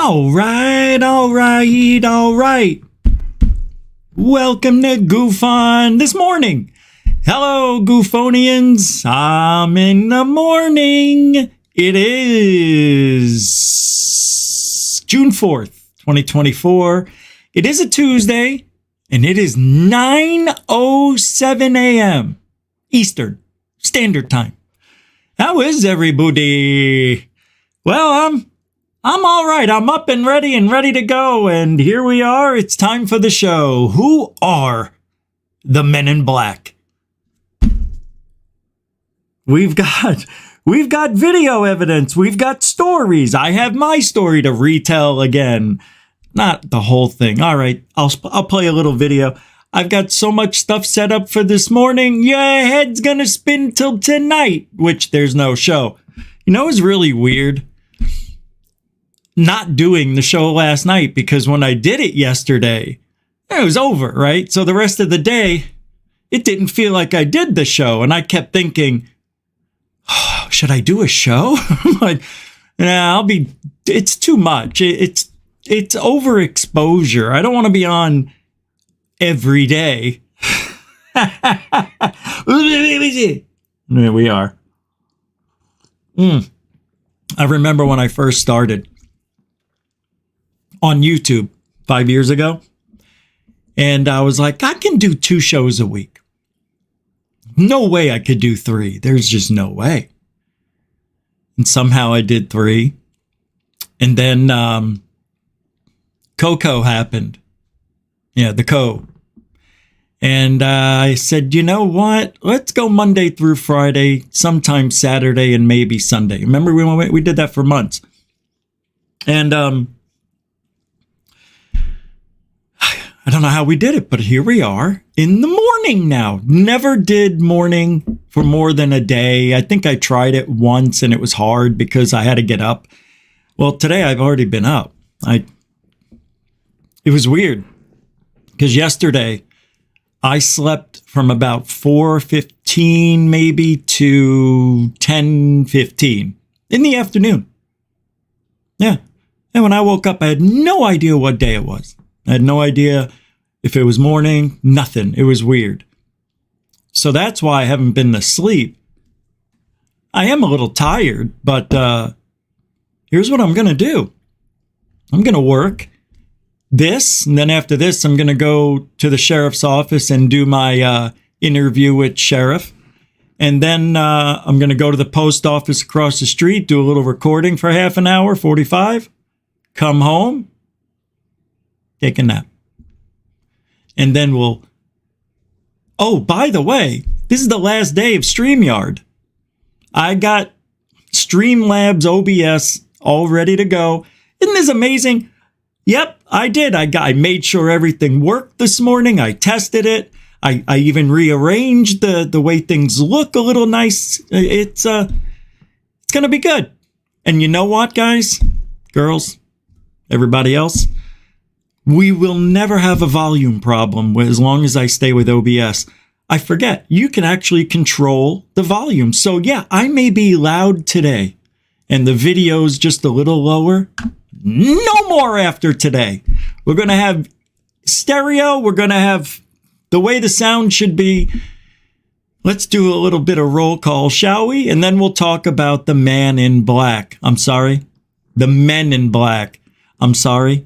All right. Welcome to GUFON this morning. Hello, GUFOnians. I'm in the morning. It is June 4th, 2024. It is a Tuesday, and it is 9:07 a.m. Eastern Standard Time. How is everybody? Well, I'm all right. I'm up and ready to go. And here we are. It's time for the show. Who are the men in black? We've got video evidence. We've got stories. I have my story to retell again. Not the whole thing. All right. I'll play a little video. I've got so much stuff set up for this morning. Your head's gonna spin till tonight, which there's no show. You know, it's really weird not doing the show last night, because when I did it yesterday, it was over, right? So the rest of the day, it didn't feel like I did the show. And I kept thinking, oh, should I do a show? I'm like, nah, it's too much. It's overexposure. I don't want to be on every day. There we are. I remember when I first started on YouTube 5 years ago, and I was like, I can do 2 shows a week. No way I could do 3. There's just no way. And somehow I did 3. And then Coco happened. Yeah, the Co. And I said, you know what? Let's go Monday through Friday, sometimes Saturday, and maybe Sunday. Remember, we did that for months. And I don't know how we did it, but here we are in the morning now. Never did morning for more than a day. I think I tried it once and it was hard because I had to get up. Well, today I've already been up. It was weird because yesterday I slept from about 4:15 maybe to 10:15 in the afternoon. Yeah. And when I woke up, I had no idea what day it was. I had no idea if it was morning, nothing. It was weird. So that's why I haven't been to sleep. I am a little tired, but here's what I'm going to do. I'm going to work this, and then after this, I'm going to go to the sheriff's office and do my interview with sheriff. And then I'm going to go to the post office across the street, do a little recording for half an hour, 45, come home, take a nap. And then oh, by the way, this is the last day of StreamYard. I got Streamlabs OBS all ready to go. Isn't this amazing? Yep, I did. I made sure everything worked this morning. I tested it. I even rearranged the way things look a little nice. It's going to be good. And you know what, guys, girls, everybody else? We will never have a volume problem as long as I stay with OBS. I forget, you can actually control the volume. So yeah, I may be loud today and the video's just a little lower. No more after today. We're going to have stereo. We're going to have the way the sound should be. Let's do a little bit of roll call, shall we? And then we'll talk about the man in black. I'm sorry. The men in black. I'm sorry.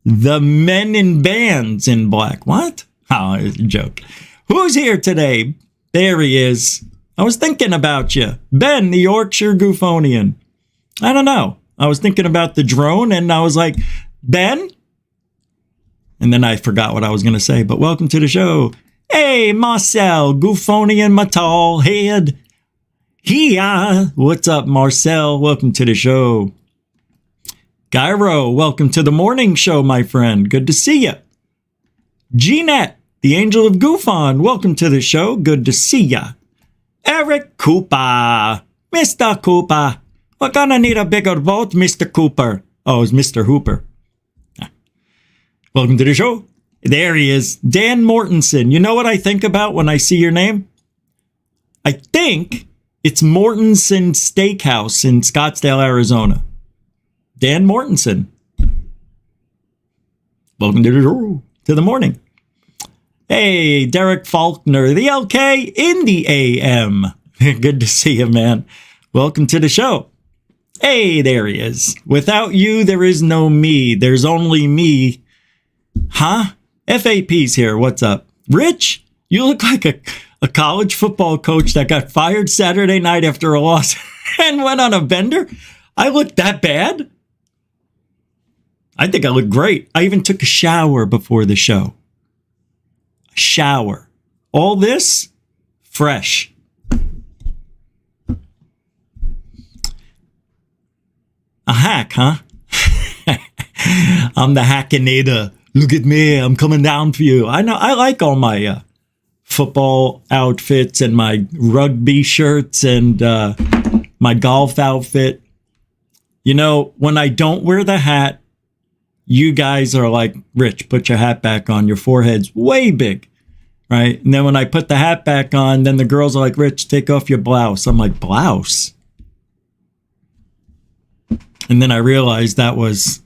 The men in bands in black. What? Oh, it's a joke. Who's here today? There he is. I was thinking about you. Ben, the Yorkshire GUFOnian. I don't know. I was thinking about the drone and I was like, Ben? And then I forgot what I was going to say, but welcome to the show. Hey, Marcel, GUFOnian, my tall head. What's up, Marcel? Welcome to the show. Gyro, welcome to the morning show, my friend. Good to see you. Jeanette, the angel of GUFON, welcome to the show. Good to see ya. Eric Cooper. Mr. Cooper. We're gonna need a bigger boat, Mr. Cooper. Oh, it's Mr. Hooper. Welcome to the show. There he is. Dan Mortensen. You know what I think about when I see your name? I think it's Mortensen Steakhouse in Scottsdale, Arizona. Dan Mortensen. Welcome to the morning. Hey, Derek Faulkner, the LK in the AM. Good to see you, man. Welcome to the show. Hey, there he is. Without you, there is no me. There's only me. Huh? FAP's here. What's up? Rich, you look like a college football coach that got fired Saturday night after a loss and went on a bender. I look that bad? I think I look great. I even took a shower before the show. A shower. All this, fresh. A hack, huh? I'm the hackinator. Look at me. I'm coming down for you. I know. I like all my football outfits and my rugby shirts and my golf outfit. You know, when I don't wear the hat, you guys are like, Rich, put your hat back on. Your forehead's way big, right? And then when I put the hat back on, then the girls are like, Rich, take off your blouse. I'm like, blouse? And then I realized it was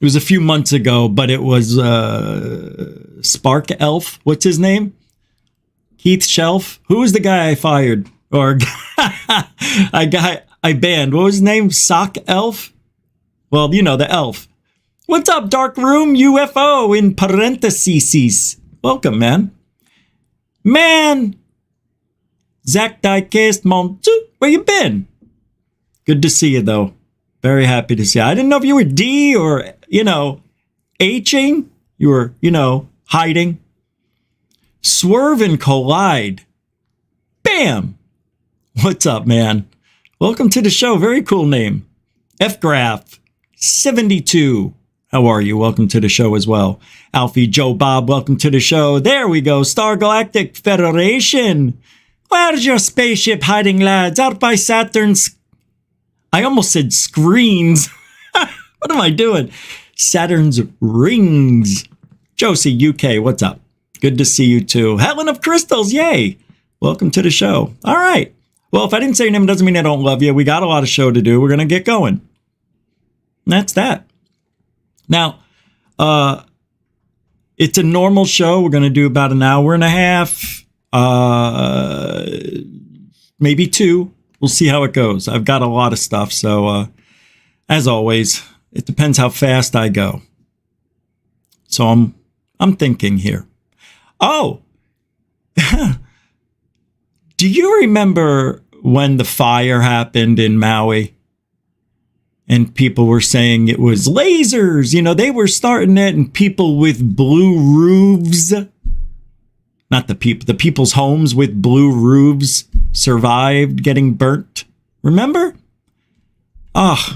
a few months ago, but it was Spark Elf. What's his name? Keith Shelf. Who was the guy I fired? Or I banned. What was his name? Sock Elf? Well, you know, the elf. What's up, Dark Room UFO in parentheses? Welcome, man. Man. Zach Diecast Montu. Where you been? Good to see you, though. Very happy to see you. I didn't know if you were D or, Hing. You were, hiding. Swerve and collide. Bam. What's up, man? Welcome to the show. Very cool name. F-Graph 72. How are you? Welcome to the show as well. Alfie Joe Bob, welcome to the show. There we go. Star Galactic Federation. Where's your spaceship hiding, lads? Out by Saturn's... I almost said screens. What am I doing? Saturn's rings. Josie, UK, what's up? Good to see you too. Helen of Crystals, yay. Welcome to the show. All right. Well, if I didn't say your name, it doesn't mean I don't love you. We got a lot of show to do. We're going to get going. And that's that. Now, it's a normal show. We're going to do about an hour and a half, maybe 2. We'll see how it goes. I've got a lot of stuff. So, as always, it depends how fast I go. So I'm thinking here. Oh, do you remember when the fire happened in Maui? And people were saying it was lasers. They were starting it, and people with blue roofs. Not the people's homes with blue roofs survived getting burnt. Remember? On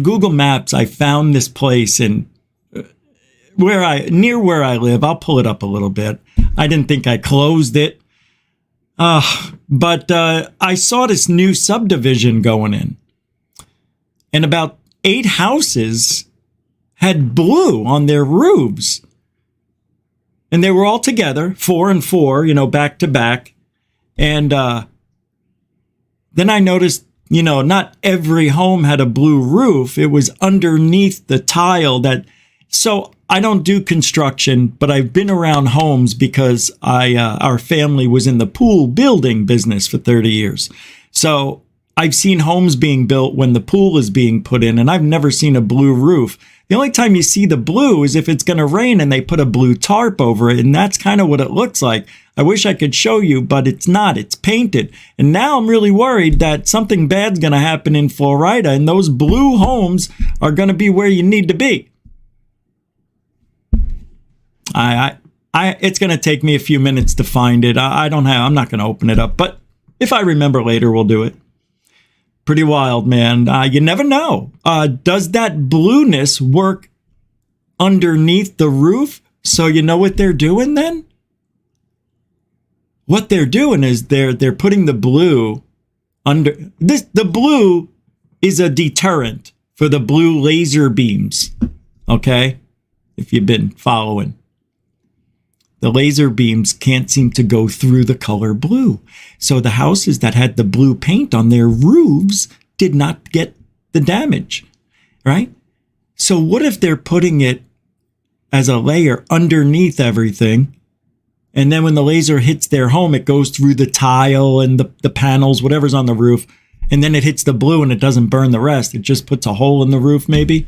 Google Maps, I found this place near where I live. I'll pull it up a little bit. I didn't think I closed it. But I saw this new subdivision going in. And about 8 houses had blue on their roofs. And they were all together, 4 and 4, back to back. And then I noticed, not every home had a blue roof. It was underneath the tile that... So I don't do construction, but I've been around homes because our family was in the pool building business for 30 years. So I've seen homes being built when the pool is being put in, and I've never seen a blue roof. The only time you see the blue is if it's going to rain and they put a blue tarp over it, and that's kind of what it looks like. I wish I could show you, but it's not. It's painted. And now I'm really worried that something bad's going to happen in Florida, and those blue homes are going to be where you need to be. It's going to take me a few minutes to find it. I'm not going to open it up, but if I remember later, we'll do it. Pretty wild, man. You never know. Does that blueness work underneath the roof? So you know what they're doing then? What they're doing is they're putting the blue under this. The blue is a deterrent for the blue laser beams. Okay? If you've been following. The laser beams can't seem to go through the color blue. So the houses that had the blue paint on their roofs did not get the damage, right? So what if they're putting it as a layer underneath everything? And then when the laser hits their home, it goes through the tile and the panels, whatever's on the roof. And then it hits the blue and it doesn't burn the rest. It just puts a hole in the roof, maybe.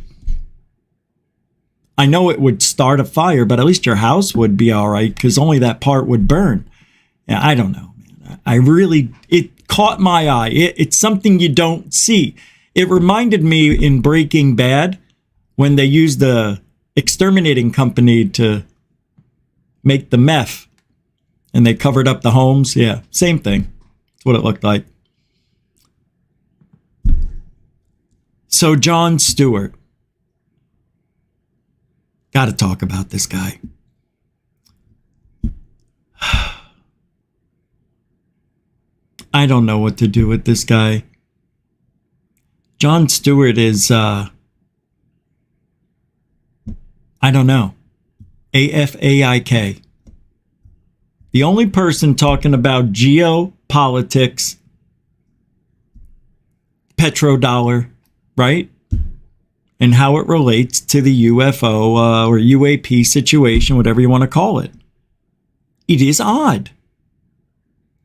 I know it would start a fire, but at least your house would be all right because only that part would burn. Yeah, I don't know, man. It caught my eye. It's something you don't see. It reminded me in Breaking Bad when they used the exterminating company to make the meth and they covered up the homes. Yeah, same thing. That's what it looked like. So Jon Stewart. Got to talk about this guy. I don't know what to do with this guy. Jon Stewart is, I don't know. AFAIK. The only person talking about geopolitics, petrodollar, right? And how it relates to the UFO or UAP situation, whatever you want to call it. It is odd.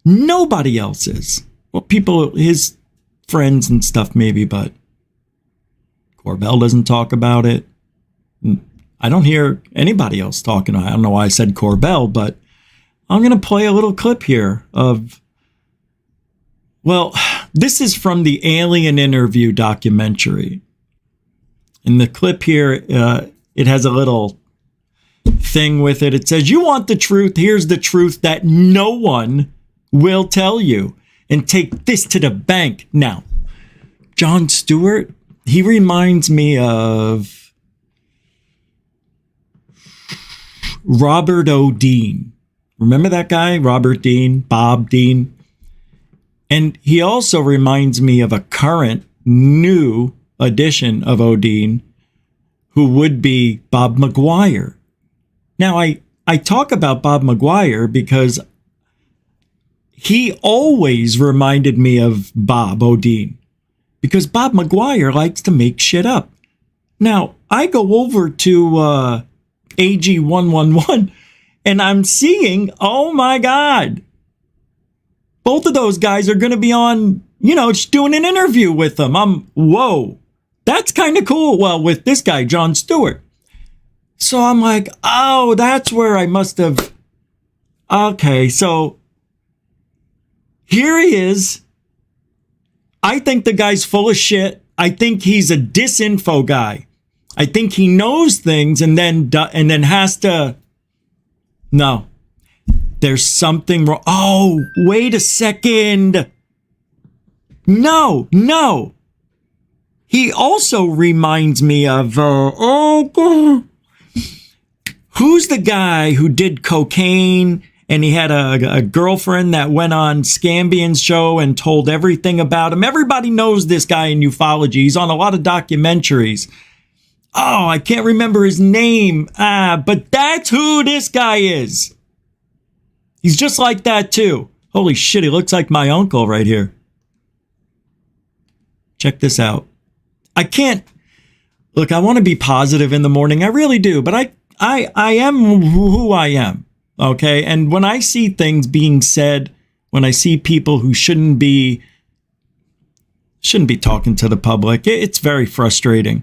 Nobody else is. Well, people, his friends and stuff maybe, but Corbell doesn't talk about it. I don't hear anybody else talking. I don't know why I said Corbell, but I'm going to play a little clip here of, well, this is from the Alien Interview documentary. In the clip here, it has a little thing with it. It says, you want the truth? Here's the truth that no one will tell you. And take this to the bank. Now, Jon Stewart, he reminds me of Robert O. Dean. Remember that guy? Robert Dean, Bob Dean. And he also reminds me of a current new edition of Odin, who would be Bob McGuire. Now, I talk about Bob McGuire because he always reminded me of Bob Odin, because Bob McGuire likes to make shit up. Now, I go over to AG111 and I'm seeing, oh my God, both of those guys are going to be on, just doing an interview with them. Whoa. That's kind of cool. Well, with this guy, Jon Stewart. So I'm like, oh, that's where I must have. Okay, so here he is. I think the guy's full of shit. I think he's a disinfo guy. I think he knows things and then has to. No, there's something wrong. Oh, wait a second. No. He also reminds me of, who's the guy who did cocaine and he had a girlfriend that went on Scambian's show and told everything about him? Everybody knows this guy in ufology. He's on a lot of documentaries. Oh, I can't remember his name. But that's who this guy is. He's just like that too. Holy shit, he looks like my uncle right here. Check this out. I can't, look, I want to be positive in the morning. I really do, but I am who I am, okay? And when I see things being said, when I see people who shouldn't be talking to the public, it's very frustrating.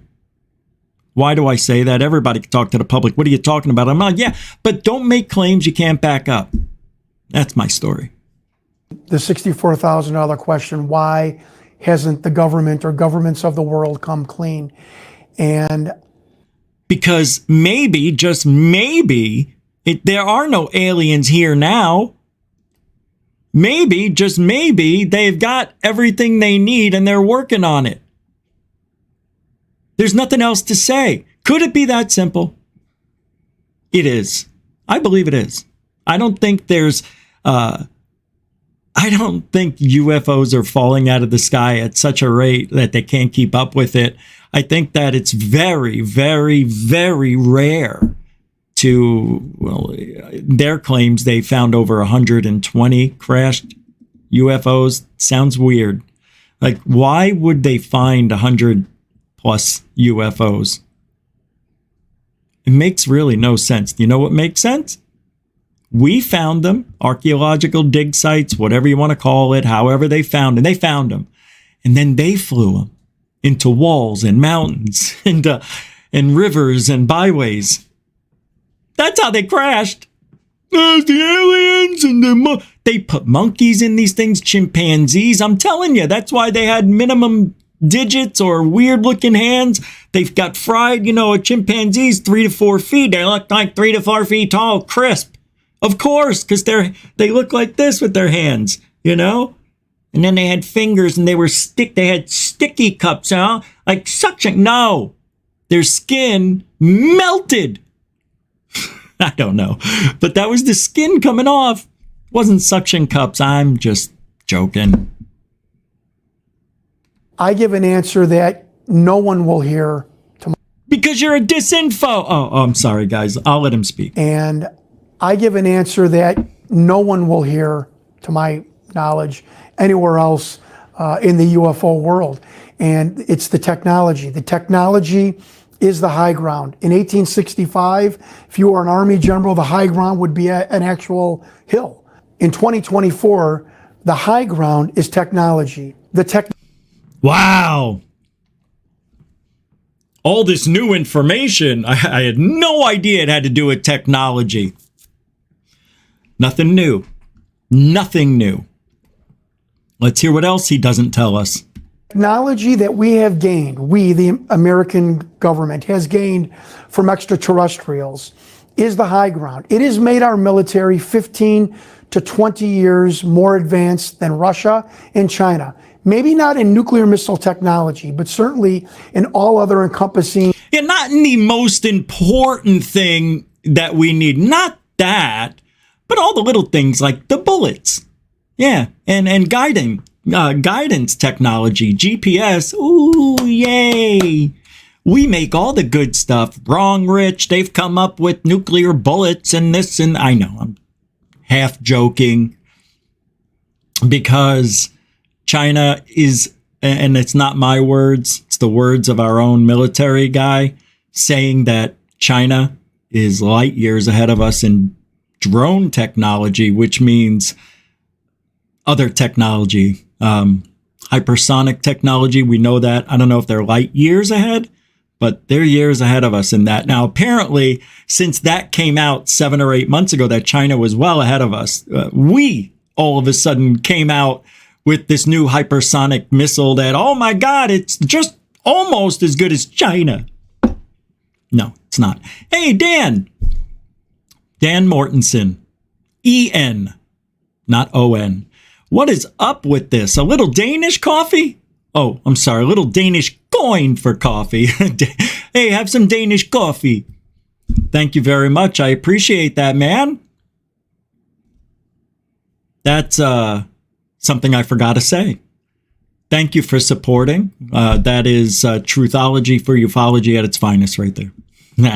Why do I say that? Everybody can talk to the public. What are you talking about? I'm like, yeah, but don't make claims you can't back up. That's my story. The $64,000 question, why hasn't the government or governments of the world come clean? And because maybe, just maybe, there are no aliens here now. Maybe, just maybe, they've got everything they need and they're working on it. There's nothing else to say. Could it be that simple? It is. I believe it is. I don't think there's I don't think UFOs are falling out of the sky at such a rate that they can't keep up with it. I think that it's very, very, very rare to, well, their claims they found over 120 crashed UFOs. Sounds weird. Like, why would they find 100 plus UFOs? It makes really no sense. Do you know what makes sense? We found them, archaeological dig sites, whatever you want to call it, however they found them. They found them. And then they flew them into walls and mountains and rivers and byways. That's how they crashed. There's the aliens and they put monkeys in these things, chimpanzees. I'm telling you, that's why they had minimum digits or weird looking hands. They've got fried, a chimpanzee's 3 to 4 feet. They look like 3 to 4 feet tall, crisp. Of course, because they look like this with their hands, And then they had fingers and they had sticky cups, like suction. No, their skin melted. I don't know, but that was the skin coming off. It wasn't suction cups. I'm just joking. I give an answer that no one will hear tomorrow. Because you're a disinfo. Oh, I'm sorry, guys. I'll let him speak. And I give an answer that no one will hear, to my knowledge, anywhere else in the UFO world. And it's the technology. The technology is the high ground. In 1865, if you were an Army general, the high ground would be an actual hill. In 2024, the high ground is technology. Wow. All this new information, I had no idea it had to do with technology. Nothing new. Nothing new. Let's hear what else he doesn't tell us. Technology that we have gained, we, the American government, has gained from extraterrestrials is the high ground. It has made our military 15 to 20 years more advanced than Russia and China. Maybe not in nuclear missile technology, but certainly in all other encompassing. Yeah, not in the most important thing that we need. Not that, but all the little things like the bullets. Yeah, and guidance technology, GPS. Ooh, yay. We make all the good stuff. Wrong, Rich. They've come up with nuclear bullets and this, and I know, I'm half joking because China is, and it's not my words, it's the words of our own military guy saying that China is light years ahead of us in drone technology, which means other technology, hypersonic technology. We know that. I don't know if they're light years ahead, but they're years ahead of us in that. Now, apparently, since that came out 7 or 8 months ago, that China was well ahead of us, we all of a sudden came out with this new hypersonic missile that, oh my God, it's just almost as good as China. No, it's not. Hey, Dan Mortensen, E-N, not O-N. What is up with this? A little Danish coffee? Oh, I'm sorry, a little Danish coin for coffee. Hey, have some Danish coffee. Thank you very much. I appreciate that, man. That's something I forgot to say. Thank you for supporting. That is truthology for ufology at its finest right there.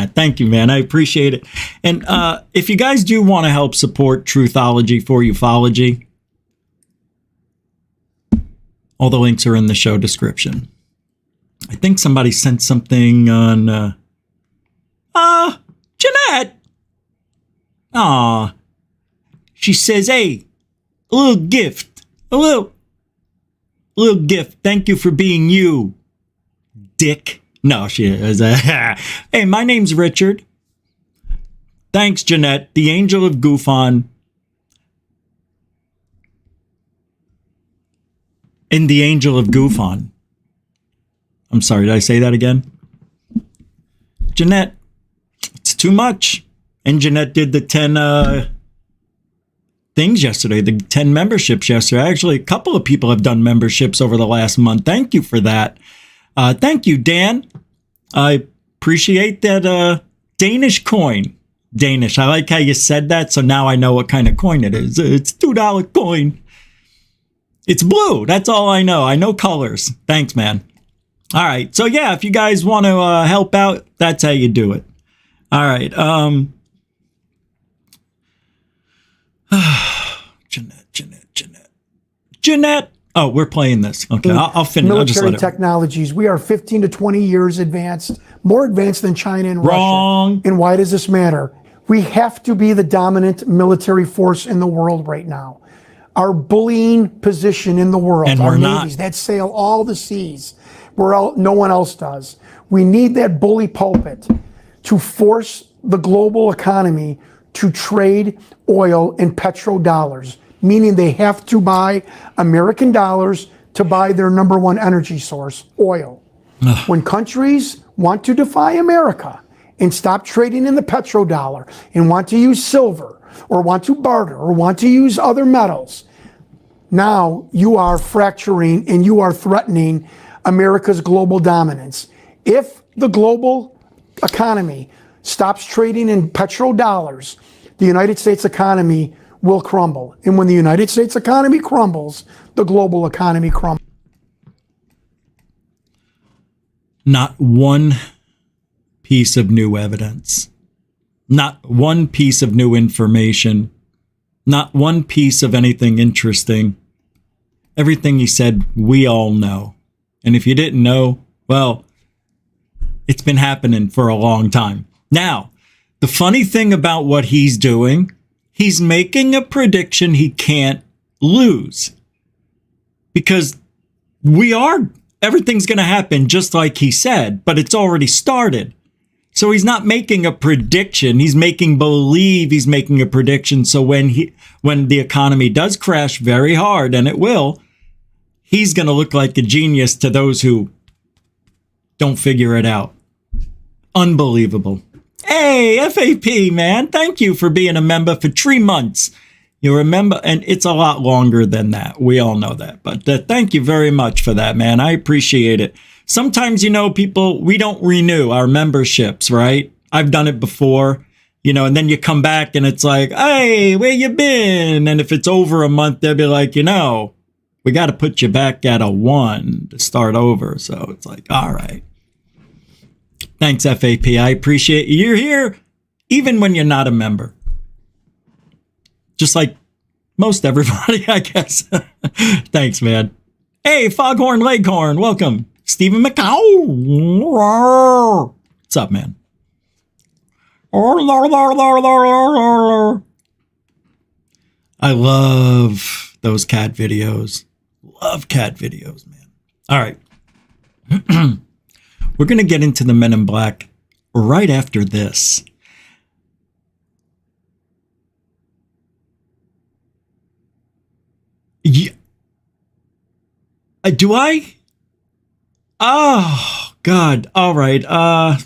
Thank you, man. I appreciate it. And if you guys do want to help support truthology for ufology, all the links are in the show description. I think somebody sent something on Jeanette. Aw. She says, hey, a little gift. A little gift. Thank you for being you, dick. No, she is. Hey, my name's Richard. Thanks, Jeanette, the angel of GUFON. And the angel of GUFON. I'm sorry, did I say that again? Jeanette, it's too much. And Jeanette did the 10 things yesterday, the 10 memberships yesterday. Actually, a couple of people have done memberships over the last month. Thank you for that. Thank you, Dan. I appreciate that Danish coin. Danish. I like how you said that, so now I know what kind of coin it is. It's $2 coin. It's blue. That's all I know. I know colors. Thanks, man. All right. So, yeah, if you guys want to help out, that's how you do it. All right. Jeanette. Oh, we're playing this. Okay, I'll finish. I'll just Military let it. technologies. We are 15 to 20 years advanced, more advanced than China and Wrong. Russia. And why does this matter? We have to be the dominant military force in the world right now. Our bullying position in the world, And our we're not. navies that sail all the seas, where no one else does. We need that bully pulpit to force the global economy to trade oil in petrodollars, meaning they have to buy American dollars to buy their number one energy source, oil. When countries want to defy America and stop trading in the petrodollar and want to use silver or want to barter or want to use other metals, now you are fracturing and you are threatening America's global dominance. If the global economy stops trading in petrodollars, the United States economy will crumble. And when the United States economy crumbles, the global economy crumbles. Not one piece of new evidence, not one piece of new information, not one piece of anything interesting. Everything he said, we all know. And if you didn't know, well, it's been happening for a long time. Now, the funny thing about what he's doing, he's making a prediction he can't lose. Because everything's going to happen just like he said, but it's already started. So he's not making a prediction. He's making believe he's making a prediction. So when the economy does crash very hard, and it will, he's going to look like a genius to those who don't figure it out. Unbelievable. Hey, FAP, man, thank you for being a member for 3 months. You remember, and it's a lot longer than that. We all know that. But thank you very much for that, man. I appreciate it. Sometimes, people, we don't renew our memberships, right? I've done it before, and then you come back and it's like, hey, where you been? And if it's over a month, they'll be like, we got to put you back at a 1 to start over. So it's like, all right. Thanks, FAP. I appreciate you. You're here even when you're not a member. Just like most everybody, I guess. Thanks, man. Hey, Foghorn Leghorn, welcome. Stephen McCow. What's up, man? I love those cat videos. Love cat videos, man. All right. We're going to get into the Men in Black right after this. Yeah. Do I? Oh, God. All right. Hold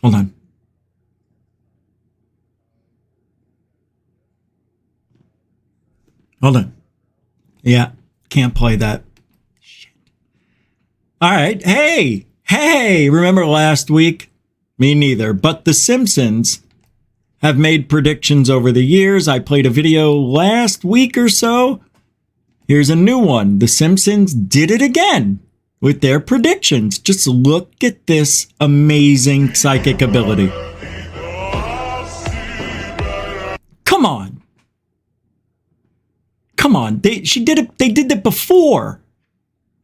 on. Hold on. Yeah. Can't play that. Shit. All right. Hey. Remember last week? Me neither. But the Simpsons have made predictions over the years. I played a video last week or so. Here's a new one. The Simpsons did it again with their predictions. Just look at this amazing psychic ability. Come on. They did it before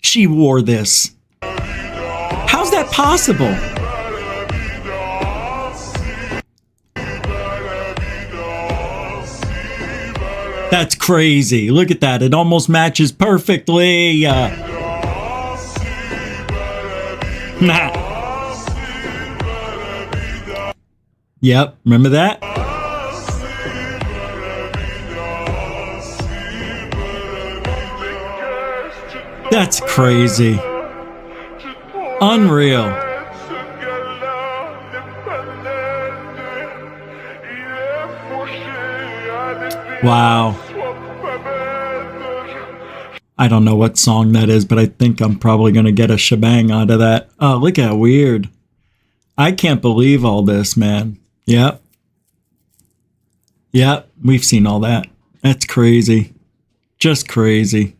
she wore this. How's that possible? That's crazy. Look at that. It almost matches perfectly. Yep. Remember that? That's crazy. Unreal. Wow. I don't know what song that is, but I think I'm probably going to get a shebang out of that. Oh, look how weird. I can't believe all this, man. Yep. We've seen all that. That's crazy. Just crazy.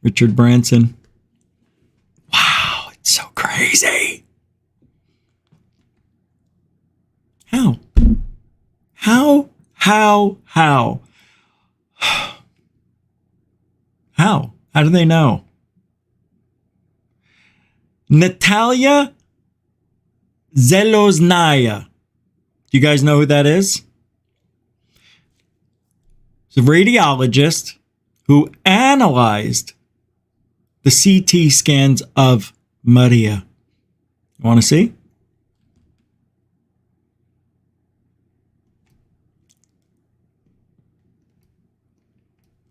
Richard Branson. Wow, it's so crazy. How? How do they know? Natalia Zeloznaya. Do you guys know who that is? It's a radiologist who analyzed the CT scans of Maria. You want to see?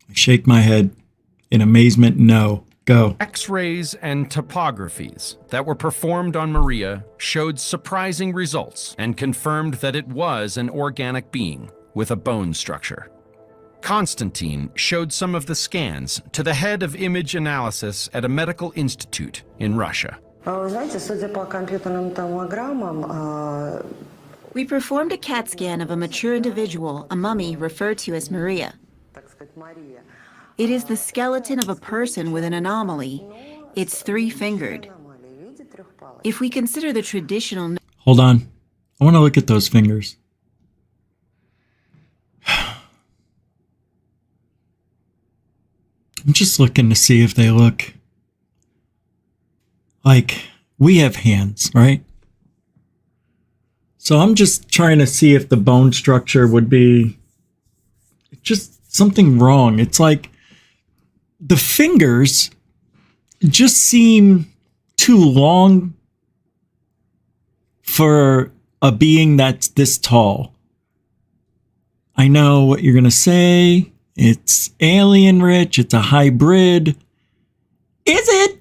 I shake my head in amazement. No. Go. X-rays and topographies that were performed on Maria showed surprising results and confirmed that it was an organic being with a bone structure. Constantine showed some of the scans to the head of image analysis at a medical institute in Russia. We performed a CAT scan of a mature individual, a mummy referred to as Maria. It is the skeleton of a person with an anomaly. It's three-fingered. If we consider the traditional... Hold on. I want to look at those fingers. I'm just looking to see if they look like we have hands, right? So I'm just trying to see if the bone structure would be just something wrong. It's like the fingers just seem too long for a being that's this tall. I know what you're going to say. It's alien rich. It's a hybrid. Is it?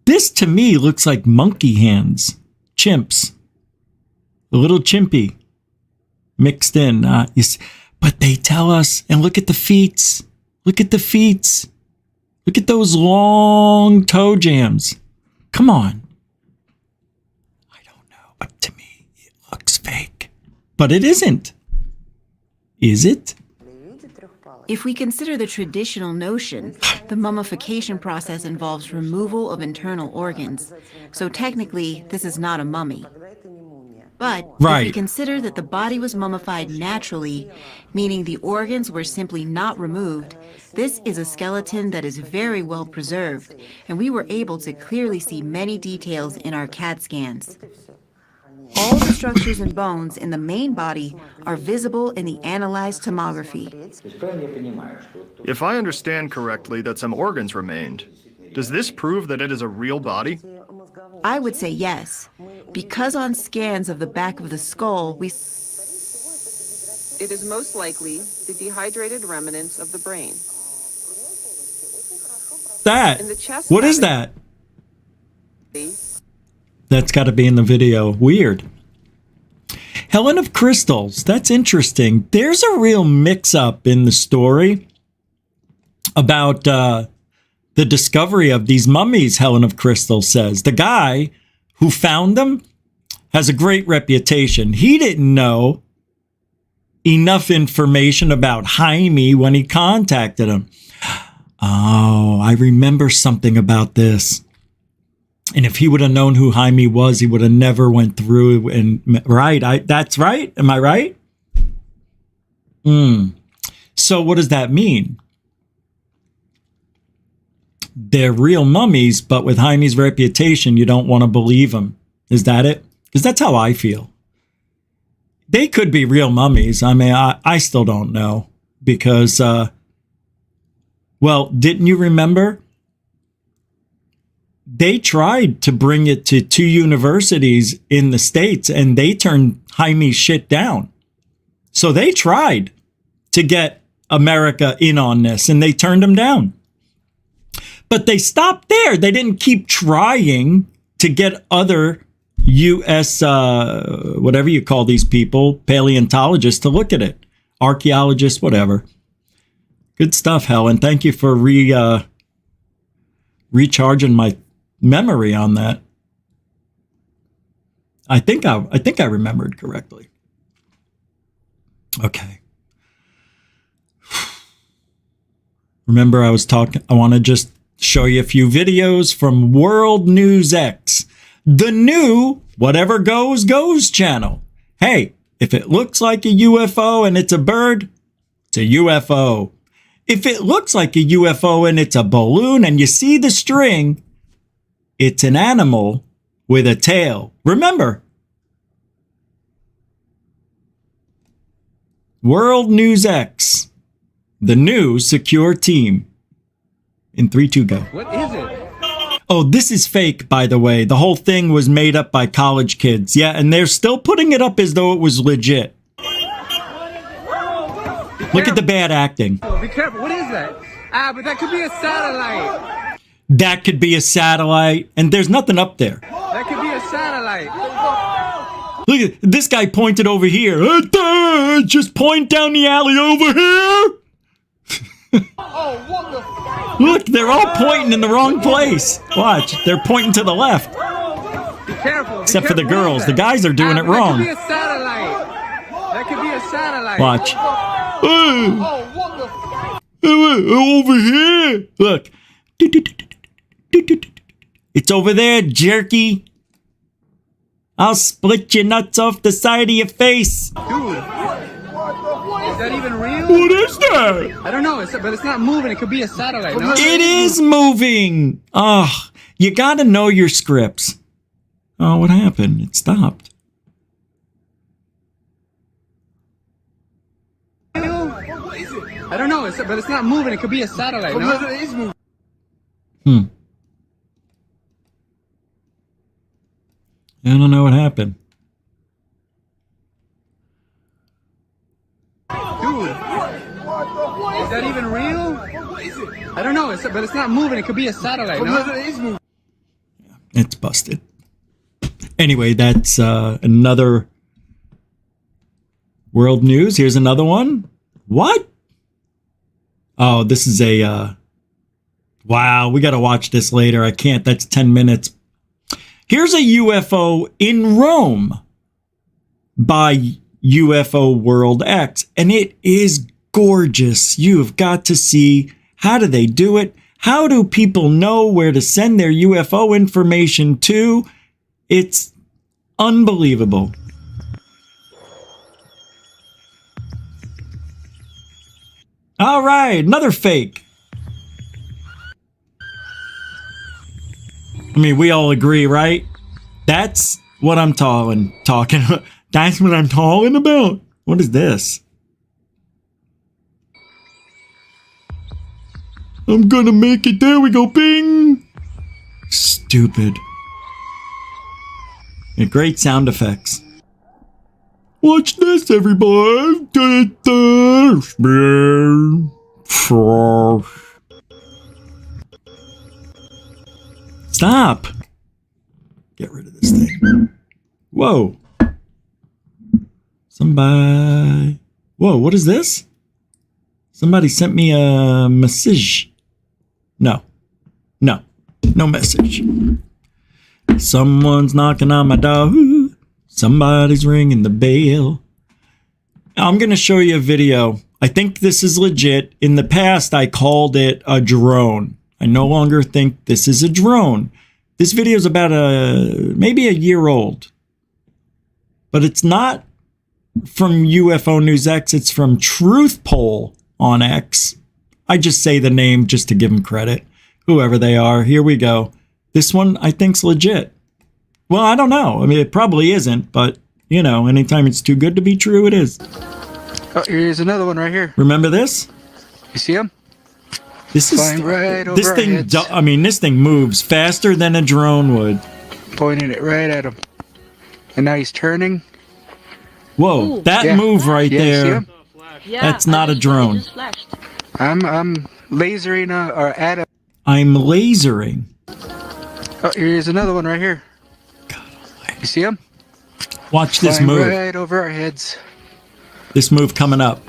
This to me looks like monkey hands. Chimps. A little chimpy mixed in. But they tell us, and look at the feet. Look at the feet. Look at those long toe jams. Come on. I don't know, but to me, it looks fake. But it isn't. Is it? If we consider the traditional notion, the mummification process involves removal of internal organs. So technically, this is not a mummy. But if we consider that the body was mummified naturally, meaning the organs were simply not removed, this is a skeleton that is very well preserved, and we were able to clearly see many details in our CAT scans. All the structures and bones in the main body are visible in the analyzed tomography. If I understand correctly that some organs remained, does this prove that it is a real body? I would say yes, because on scans of the back of the skull, we... It is most likely the dehydrated remnants of the brain. That? In the chest What is that? That's got to be in the video. Weird. Helen of Crystals. That's interesting. There's a real mix-up in the story about the discovery of these mummies, Helen of Crystals says. The guy who found them has a great reputation. He didn't know enough information about Jaime when he contacted him. Oh, I remember something about this. And if he would have known who Jaime was, he would have never went through. And right, that's right. Am I right? So what does that mean? They're real mummies, but with Jaime's reputation, you don't want to believe him. Is that it? Because that's how I feel. They could be real mummies. I mean, I still don't know because, well, didn't you remember? They tried to bring it to 2 universities in the States and they turned Jaime's shit down. So they tried to get America in on this and they turned them down. But they stopped there. They didn't keep trying to get other U.S., whatever you call these people, paleontologists to look at it. Archaeologists, whatever. Good stuff, Helen. Thank you for recharging my memory on that. I think I remembered correctly. Okay. Remember I was talking, I want to just show you a few videos from World News X, the new Whatever Goes Goes channel. Hey, if it looks like a UFO and it's a bird, it's a UFO. if it looks like a UFO and it's a balloon and you see the string, it's an animal with a tail. Remember, World News X, the new secure team. In 3, 2, go. What is it? Oh, this is fake, by the way. The whole thing was made up by college kids. Yeah, and they're still putting it up as though it was legit. Look at the bad acting. Be careful. What is that? But that could be a satellite. That could be a satellite, and there's nothing up there. That could be a satellite. Look at this guy pointed over here. Just point down the alley over here. Oh, what the? Look, they're all pointing in the wrong place. Watch, they're pointing to the left. Be careful. Except for the girls. The guys are doing it wrong. That could be a satellite. That could be a satellite. Watch. Oh, what the? Over here. Look. It's over there, jerky. I'll split your nuts off the side of your face. Dude. Is that even real? What is that? I don't know, but it's not moving. It could be a satellite. No? It is moving. Oh, you gotta know your scripts. Oh, what happened? It stopped. I don't know, but it's not moving. It could be a satellite. No? It is moving. I don't know what happened. Dude, is that even real? I don't know, but it's not moving. It could be a satellite. No? It is moving. It's busted. Anyway, that's another world news. Here's another one. What? Oh, this is a... wow, we got to watch this later. I can't. That's 10 minutes. Here's a UFO in Rome by UFO World X, and it is gorgeous. You've got to see, how do they do it? How do people know where to send their UFO information to? It's unbelievable. All right, another fake. I mean, we all agree, right? That's what I'm talking about. That's what I'm talking about. What is this? I'm gonna make it. There we go. Bing. Stupid. Yeah, great sound effects. Watch this, everybody. Stop. Get rid of this thing. Whoa. Somebody. Whoa, what is this? Somebody sent me a message. No. No. No message. Someone's knocking on my door. Somebody's ringing the bell. I'm going to show you a video. I think this is legit. In the past, I called it a drone. I no longer think this is a drone. This video is about maybe a year old. But it's not from UFO News X. It's from Truth Poll on X. I just say the name just to give them credit. Whoever they are. Here we go. This one I think's legit. Well, I don't know. I mean, it probably isn't. But, you know, anytime it's too good to be true, it is. Oh, here's another one right here. Remember this? You see him? This is flying right over this our thing. heads. I mean, this thing moves faster than a drone would. Pointing it right at him. And now he's turning. Whoa, that Yeah. move right Yeah, you see there. him? That's not a drone. I'm lasering or at him. I'm lasering. Oh, here's another one right here. You see him? Watch this Flying move. right over our heads. This move coming up.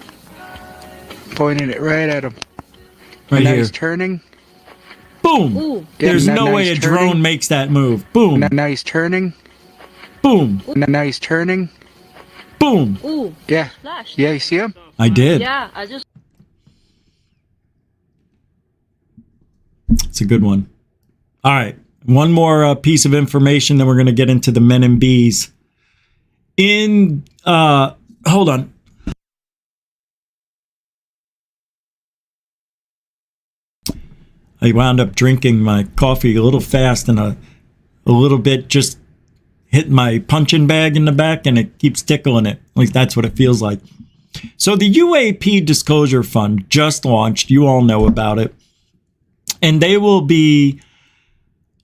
Pointing it right at him. Right and now here. he's turning. Boom. There's now no way a he's drone turning. makes that move. Boom. Now he's turning. Boom. Now he's turning. Boom. Ooh, Yeah. flashed. Yeah, you see him? I did. Yeah, I just. It's a good one. All right. One more piece of information, then we're going to get into the men and bees. Hold on. I wound up drinking my coffee a little fast and a little bit just hit my punching bag in the back, and it keeps tickling it. At least that's what it feels like. So the UAP Disclosure Fund just launched. You all know about it. And they will be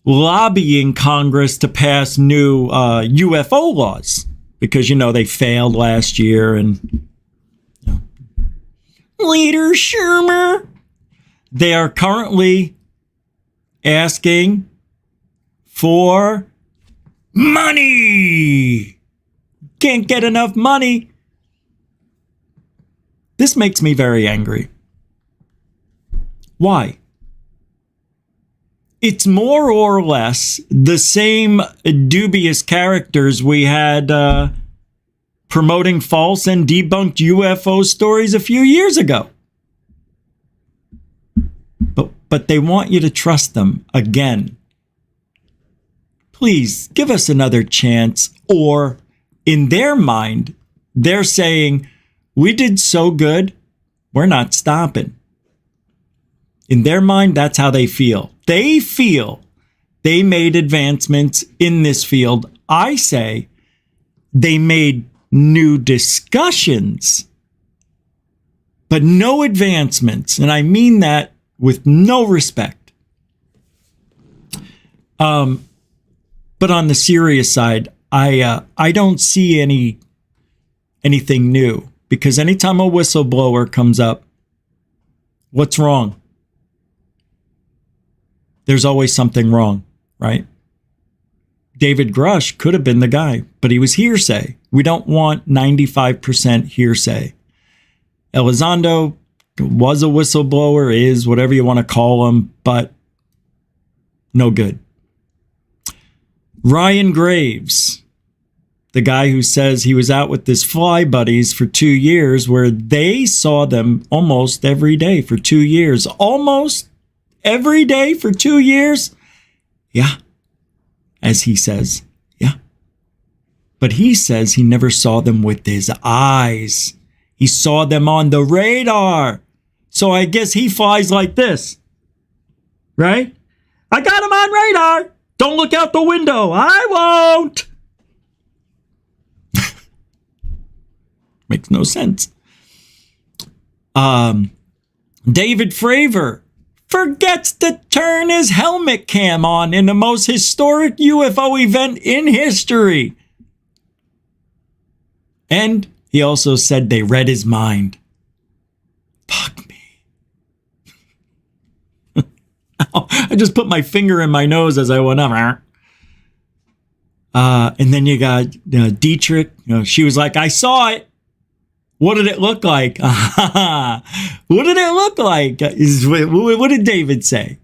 lobbying Congress to pass new UFO laws because, they failed last year. And Leader Schumer, they are currently asking for money. Can't get enough money. This makes me very angry. Why? It's more or less the same dubious characters we had promoting false and debunked UFO stories a few years ago. But they want you to trust them again. Please give us another chance. Or in their mind, they're saying, we did so good, we're not stopping. In their mind, that's how they feel. They feel they made advancements in this field. I say they made new discussions, but no advancements. And I mean that with no respect. But on the serious side, I don't see anything new, because anytime a whistleblower comes up, what's wrong? There's always something wrong, right? David Grush could have been the guy, but he was hearsay. We don't want 95% hearsay. Elizondo was a whistleblower, is whatever you want to call him, but no good. Ryan Graves, the guy who says he was out with his fly buddies for 2 years, where they saw them almost every day for 2 years. Almost every day for 2 years? Yeah. As he says, yeah. But he says he never saw them with his eyes. He saw them on the radar. So I guess he flies like this. Right? I got him on radar. Don't look out the window. I won't. Makes no sense. David Fravor forgets to turn his helmet cam on in the most historic UFO event in history. And he also said they read his mind. Fuck me. I just put my finger in my nose as I went up. And then you got Dietrich. She was like, I saw it. What did it look like? What did it look like? What did David say?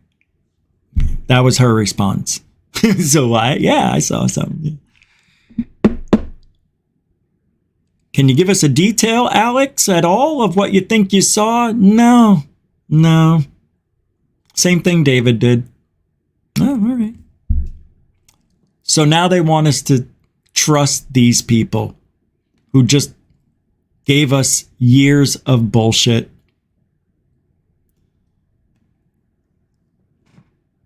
That was her response. So I saw something. Can you give us a detail, Alex, at all of what you think you saw? No. Same thing David did. Oh, all right. So now they want us to trust these people who just gave us years of bullshit.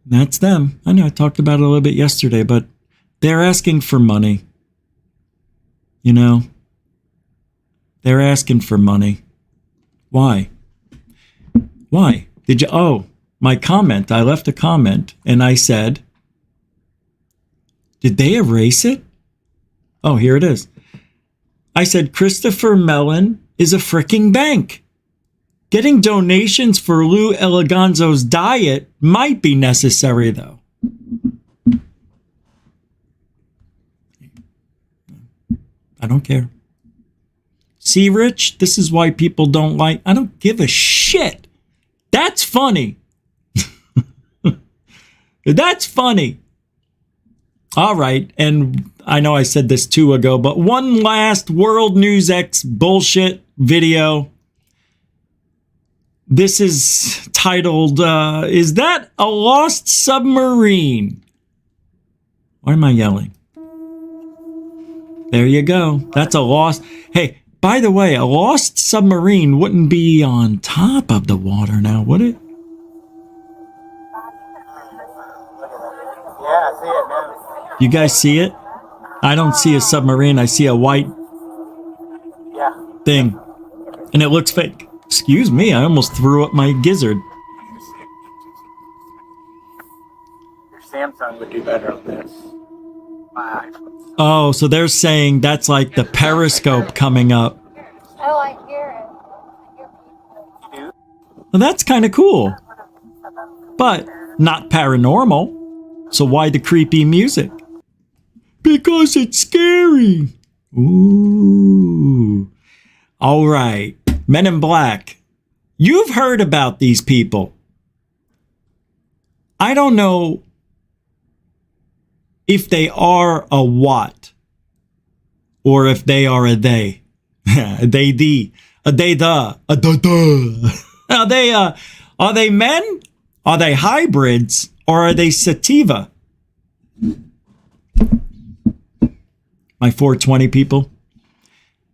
That's them. I know I talked about it a little bit yesterday, but they're asking for money. They're asking for money. Why? Did you? Oh, my comment. I left a comment and I said, did they erase it? Oh, here it is. I said, Christopher Mellon is a freaking bank. Getting donations for Lou Elizondo diet might be necessary, though. I don't care. See, Rich, this is why people don't like. I don't give a shit. That's funny. That's funny. All right, and I know I said this 2 ago, but one last World News X bullshit video. This is titled, Is That a Lost Submarine? Why am I yelling? There you go. That's a lost. Hey, by the way, a lost submarine wouldn't be on top of the water now, would it? You guys see it? I don't see a submarine. I see a white thing. And it looks fake. Excuse me, I almost threw up my gizzard. Your Samsung would do better on this. My iPhone. Oh, so they're saying that's like the periscope coming up. Oh, I hear it. Well, that's kind of cool. But not paranormal. So why the creepy music? Because it's scary. Ooh. All right. Men in Black. You've heard about these people. I don't know if they are a what or if they are a they. They the. A they the. A da da. Are they men? Are they hybrids? Or are they sativa? My 420 people.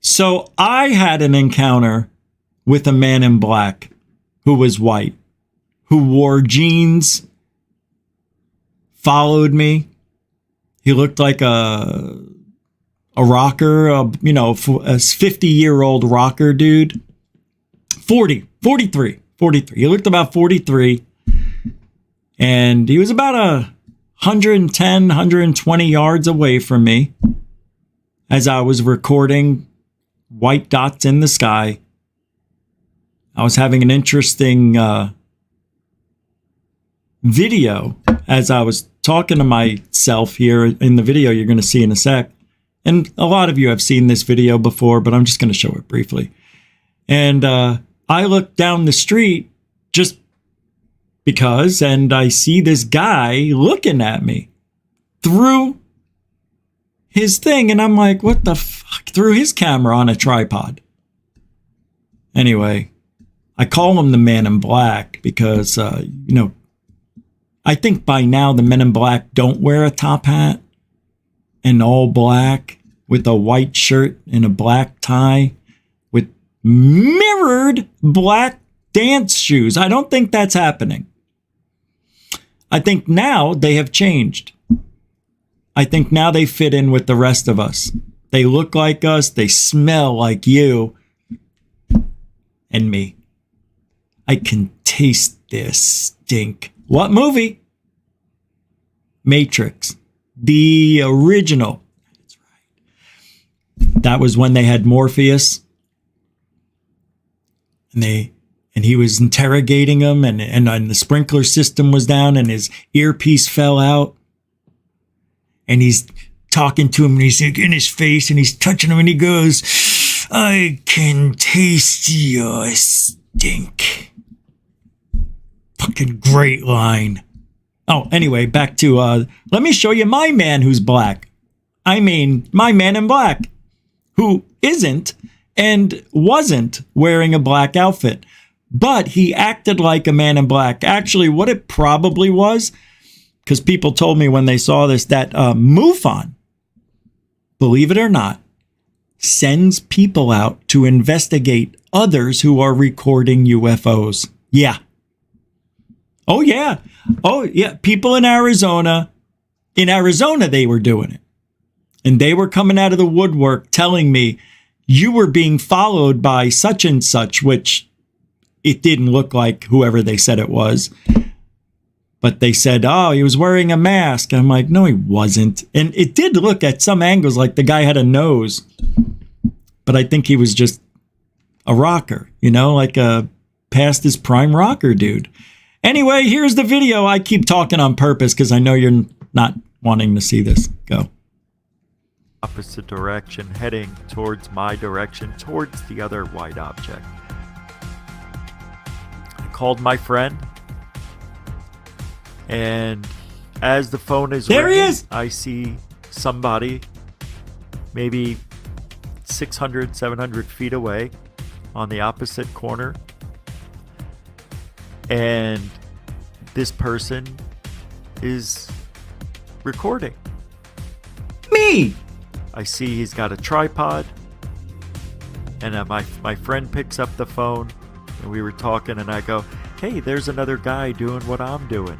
So I had an encounter with a man in black who was white, who wore jeans, followed me. He looked like a rocker, a 50-year-old rocker dude. 43. He looked about 43. And he was about 110, 120 yards away from me as I was recording white dots in the sky. I was having an interesting video as I was talking to myself here in the video you're going to see in a sec. And a lot of you have seen this video before, but I'm just going to show it briefly. And I looked down the street just because, and I see this guy looking at me through his thing. And I'm like, what the fuck? Through his camera on a tripod. Anyway, I call him the Man in Black because, I think by now the Men in Black don't wear a top hat and all black with a white shirt and a black tie with mirrored black dance shoes. I don't think that's happening. I think now they have changed. I think now they fit in with the rest of us. They look like us. They smell like you and me. I can taste this stink. What movie? Matrix. The original. That's right. That was when they had Morpheus. And he was interrogating him, and the sprinkler system was down, and his earpiece fell out. And he's talking to him, and he's in his face, and he's touching him, and he goes, I can taste your stink. Fucking great line. Oh, anyway, back to, let me show you my man who's black. I mean, my man in black, who isn't and wasn't wearing a black outfit. But he acted like a man in black. Actually, what it probably was, because people told me when they saw this, that MUFON, believe it or not, sends people out to investigate others who are recording UFOs. Yeah. Oh, yeah. Oh, yeah. People in Arizona, they were doing it. And they were coming out of the woodwork telling me, you were being followed by such and such, which it didn't look like whoever they said it was. But they said, oh, he was wearing a mask. And I'm like, no, he wasn't. And it did look at some angles like the guy had a nose. But I think he was just a rocker, like a past his prime rocker dude. Anyway, here's the video. I keep talking on purpose because I know you're not wanting to see this. Go. Opposite direction, heading towards my direction, towards the other white object. I called my friend, and as the phone is there ringing, he is. I see somebody maybe 600, 700 feet away on the opposite corner. And this person is recording. Me! I see he's got a tripod. And my friend picks up the phone. And we were talking and I go, hey, there's another guy doing what I'm doing.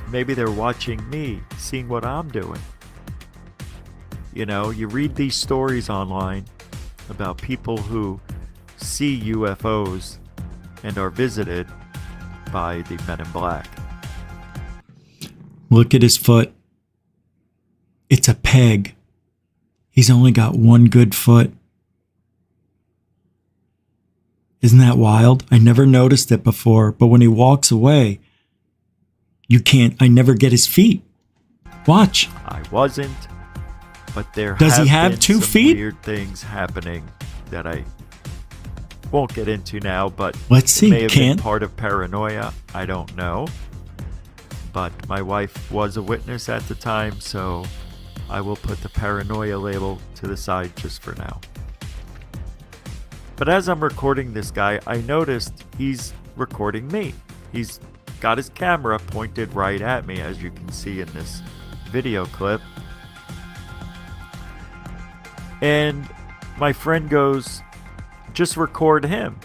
maybe they're watching me, seeing what I'm doing. You know, you read these stories online about people who see UFOs and are visited by the men in black. Look at his foot. It's a peg. He's only got one good foot. Isn't that wild? I never noticed it before, but when he walks away, I never get his feet. Watch. I wasn't, but there Does he have been 2 some feet? weird things happening that I won't get into now, but Let's see. it may have been Can't. part of paranoia. I don't know. But my wife was a witness at the time, so I will put the paranoia label to the side just for now. But as I'm recording this guy, I noticed he's recording me. He's got his camera pointed right at me, as you can see in this video clip. And my friend goes, just record him.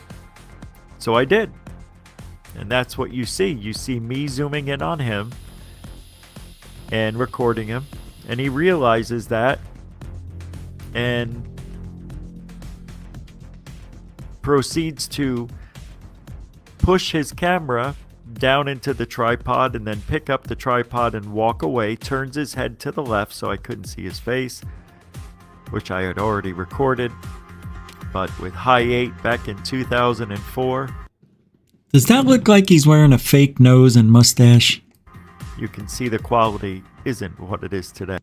So I did. And that's what you see. You see me zooming in on him and recording him. And he realizes that and proceeds to push his camera down into the tripod and then pick up the tripod and walk away, turns his head to the left so I couldn't see his face, which I had already recorded, but with high 8 back in 2004. Does that look like he's wearing a fake nose and mustache? You can see the quality isn't what it is today.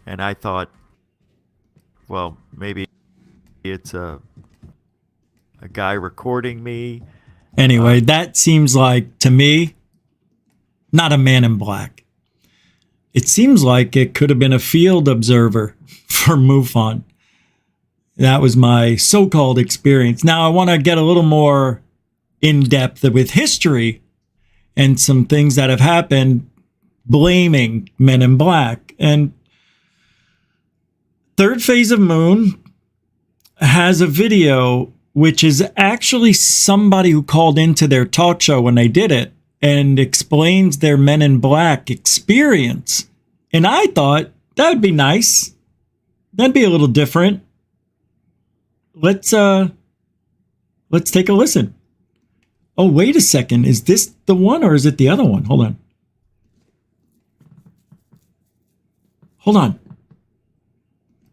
And I thought, well, maybe it's a guy recording me. Anyway, that seems like, to me, not a man in black. It seems like it could have been a field observer for MUFON. That was my so-called experience. Now, I want to get a little more in-depth with history and some things that have happened blaming men in black. And Third Phase of Moon has a video which is actually somebody who called into their talk show when they did it and explains their Men in Black experience. And I thought that would be nice. That'd be a little different. Let's take a listen. Oh, wait a second. Is this the one or is it the other one? Hold on. Hold on.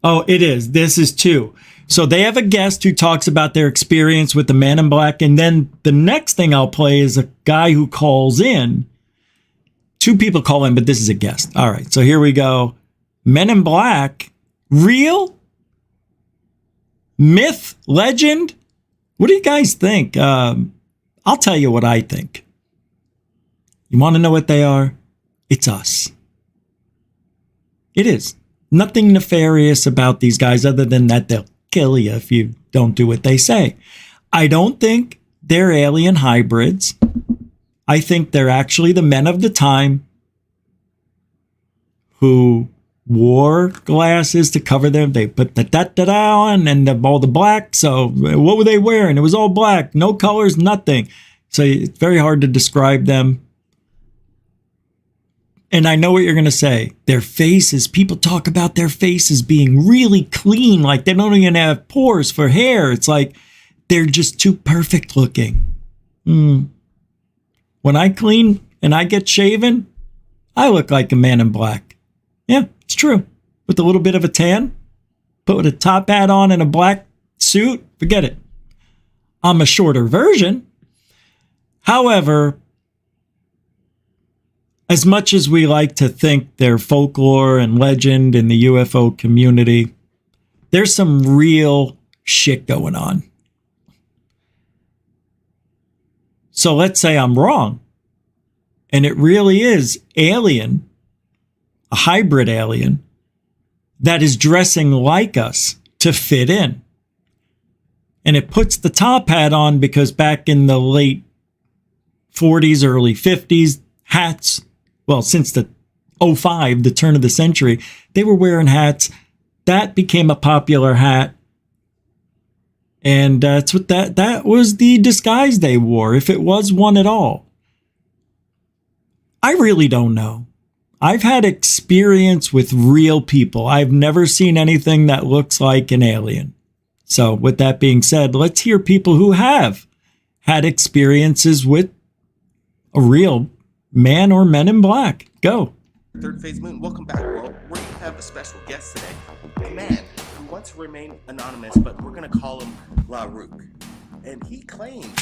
Oh, it is. This is 2. So they have a guest who talks about their experience with the Man in Black. And then the next thing I'll play is a guy who calls in. 2 people call in, but this is a guest. All right. So here we go. Men in Black. Real? Myth? Legend? What do you guys think? I'll tell you what I think. You want to know what they are? It's us. It is. Nothing nefarious about these guys other than that they'll kill you if you don't do what they say. I don't think they're alien hybrids. I think they're actually the men of the time who wore glasses to cover them. They put the da-da-da on and all the black. So what were they wearing? It was all black. No colors, nothing. So it's very hard to describe them. And I know what you're going to say. Their faces, people talk about their faces being really clean, like they don't even have pores for hair. It's like they're just too perfect looking. When I clean and I get shaven, I look like a man in black. Yeah, it's true. With a little bit of a tan, put a top hat on and a black suit, forget it. I'm a shorter version. However, as much as we like to think they're folklore and legend in the UFO community, there's some real shit going on. So let's say I'm wrong, and it really is alien, a hybrid alien, that is dressing like us to fit in. And it puts the top hat on because back in the late 40s, early 50s, hats, well, since the 05, the turn of the century, they were wearing hats. That became a popular hat. And that's what that was the disguise they wore, if it was one at all. I really don't know. I've had experience with real people. I've never seen anything that looks like an alien. So with that being said, let's hear people who have had experiences with a real man or men in black. Go. Third Phase Moon, welcome back, world. We have a special guest today, a man who wants to remain anonymous, but we're going to call him La Rook. And he claims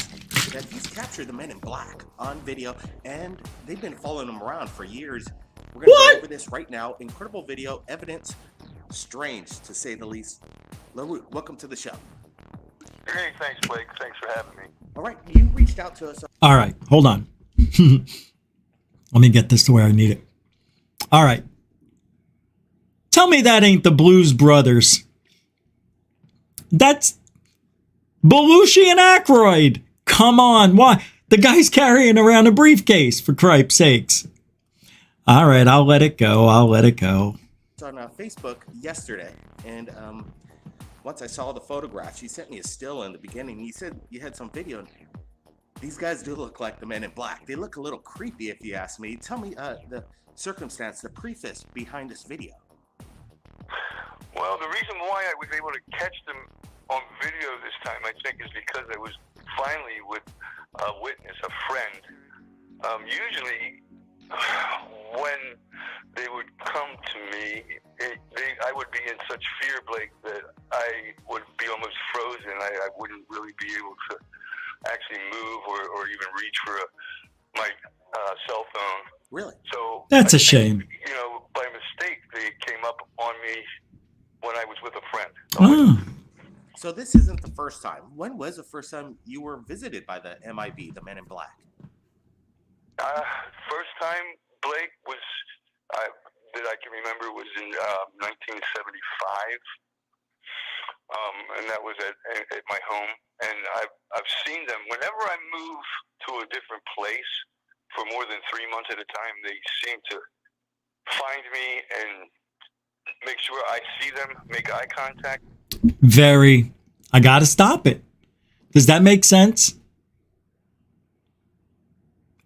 that he's captured the men in black on video, and they've been following him around for years. We're going to go over this right now. Incredible video, evidence, strange to say the least. La Rook, welcome to the show. Hey, thanks, Blake. Thanks for having me. All right, you reached out to us. All right, hold on. Let me get this to where I need it. All right. Tell me that ain't the Blues Brothers. That's Belushi and Aykroyd. Come on. Why? The guy's carrying around a briefcase, for cripe's sakes. All right, I'll let it go. I'll let it go. It's on Facebook yesterday, and once I saw the photographs, he sent me a still in the beginning. He said you had some video. These guys do look like the men in black. They look a little creepy, if you ask me. Tell me the circumstance, the preface behind this video. Well, the reason why I was able to catch them on video this time, I think, is because I was finally with a witness, a friend. Usually, when they would come to me, I would be in such fear, Blake, that I would be almost frozen. I wouldn't really be able to actually move or even reach for my cell phone. Really? So that's a shame. You know, by mistake, they came up on me when I was with a friend. Oh. So this isn't the first time. When was the first time you were visited by the MIB, the Men in Black? First time, Blake, was that I can remember was in 1975, and that was at my home. And I've seen them whenever I move to a different place for more than 3 months at a time. They seem to find me and make sure I see them, make eye contact. Very. I got to stop it. Does that make sense?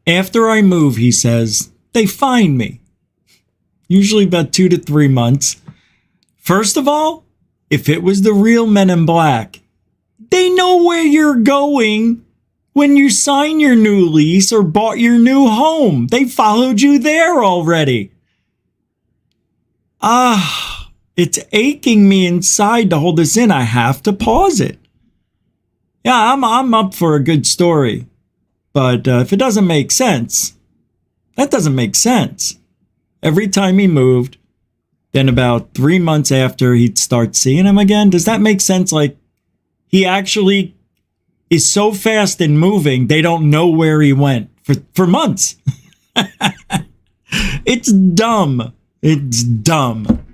After I move, he says, they find me. Usually about 2 to 3 months. First of all, if it was the real Men in Black, they know where you're going when you sign your new lease or bought your new home. They followed you there already. It's aching me inside to hold this in. I have to pause it. Yeah, I'm up for a good story. But if it doesn't make sense, that doesn't make sense. Every time he moved, then about 3 months after, he'd start seeing him again. Does that make sense? Like, he actually is so fast in moving, they don't know where he went for months. It's dumb. It's dumb.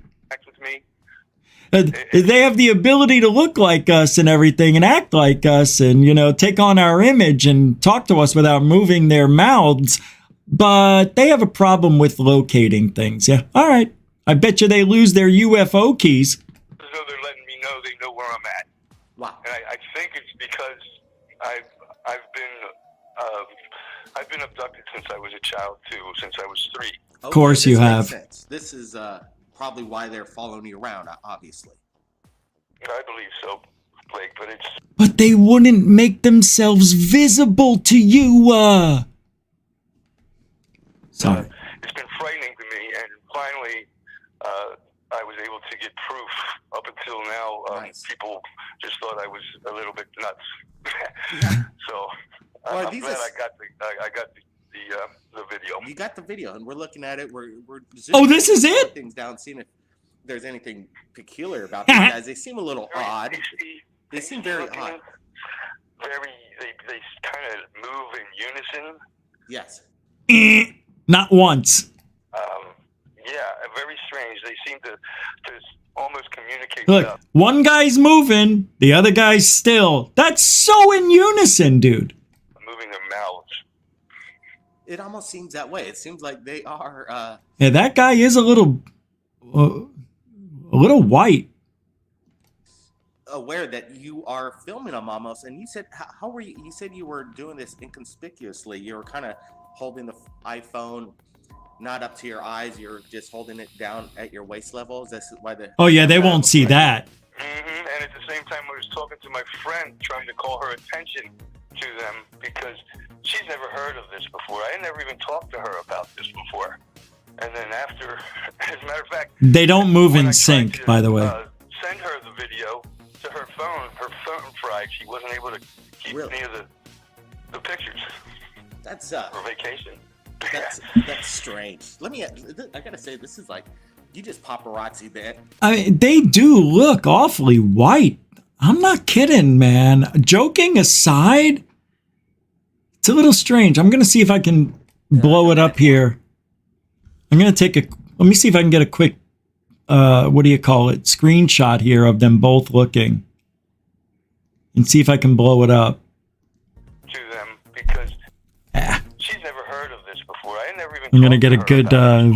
They have the ability to look like us and everything and act like us and, you know, take on our image and talk to us without moving their mouths. But they have a problem with locating things. Yeah. All right. I bet you they lose their UFO keys. So they're letting me know they know where I'm at. Wow. And I think it's because I've been abducted since I was a child too, since I was 3. Of course you have. Sense. This is probably why they're following you around, obviously. I believe so, Blake, but it's... But they wouldn't make themselves visible to you, Sorry. It's been frightening to me, and finally I was able to get proof. Up until now, Nice. People just thought I was a little bit nuts. So Well, I'm glad I got the video. You got the video, and we're looking at it. We're Oh, this is it? Things down, seeing if there's anything peculiar about these guys. They seem a little odd. They seem very odd. They kind of move in unison. Yes. Not once. Yeah, very strange. They seem to almost communicate. Look, one guy's moving, the other guy's still. That's so in unison, dude. Moving their mouths. It almost seems that way. It seems like they are. Yeah, that guy is a little white. aware that you are filming them almost. And you said, how were you? You said you were doing this inconspicuously. You were kind of holding the iPhone not up to your eyes. You're just holding it down at your waist level. Is this why the? Oh yeah, they won't see that. Mm-hmm. And at the same time, I was talking to my friend, trying to call her attention to them because she's never heard of this before. I had never even talked to her about this before. And then after, as a matter of fact, they don't move in sync, by the way. Send her the video to her phone. Her phone fried. She wasn't able to keep any of the pictures. That's for vacation. That's strange. I gotta say, this is like, you just paparazzi that. I mean, they do look awfully white. I'm not kidding, man. Joking aside, it's a little strange. I'm gonna see if I can blow it up here. I'm gonna let me see if I can get a quick, what do you call it, screenshot here of them both looking, and see if I can blow it up. To them because she's never heard of this before. I never even. I'm gonna get a good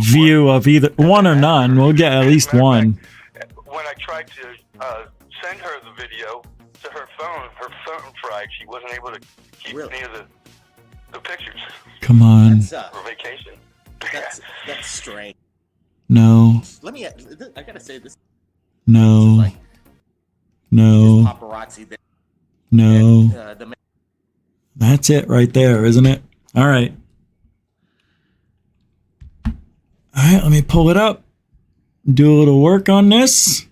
view of either one or none. We'll get at least one. When I tried to send her the video to her phone fried. She wasn't able to keep any of the pictures. Come on. For vacation. That's strange. No. I gotta say this. No. No. Paparazzi. No. That's it right there, isn't it? All right. All right, let me pull it up. Do a little work on this.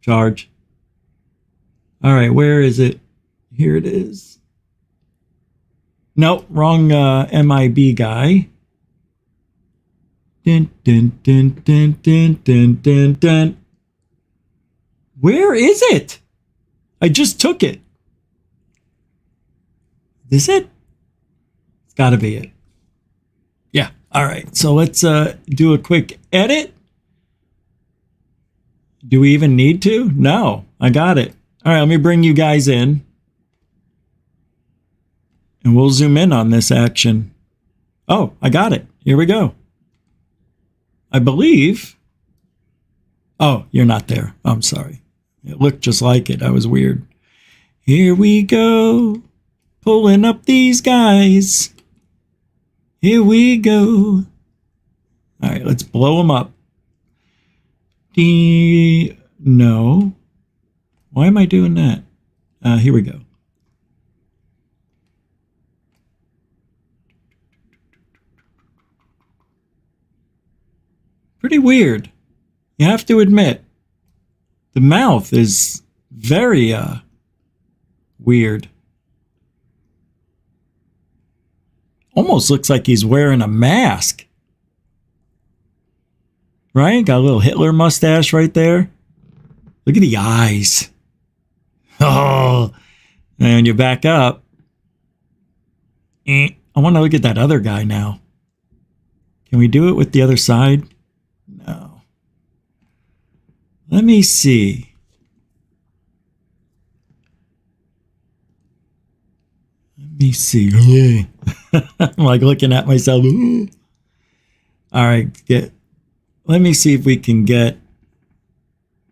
Charge. All right, where is it? Here it is. Nope, wrong MIB guy. Dun, dun, dun, dun, dun, dun, dun, dun. Where is it? I just took it. Is it? It's got to be it. Yeah. All right. So let's do a quick edit. Do we even need to? No, I got it. All right. Let me bring you guys in. And we'll zoom in on this action. Oh, I got it. Here we go. I believe. Oh, you're not there. I'm sorry. It looked just like it. That was weird. Here we go. Pulling up these guys. Here we go. All right, let's blow them up. No. Why am I doing that? Here we go. Pretty weird. You have to admit. The mouth is very weird. Almost looks like he's wearing a mask. Right? Got a little Hitler mustache right there. Look at the eyes. Oh. And you back up. I want to look at that other guy now. Can we do it with the other side? No. Let me see. Let me see. I'm like looking at myself. All right, let me see if we can get.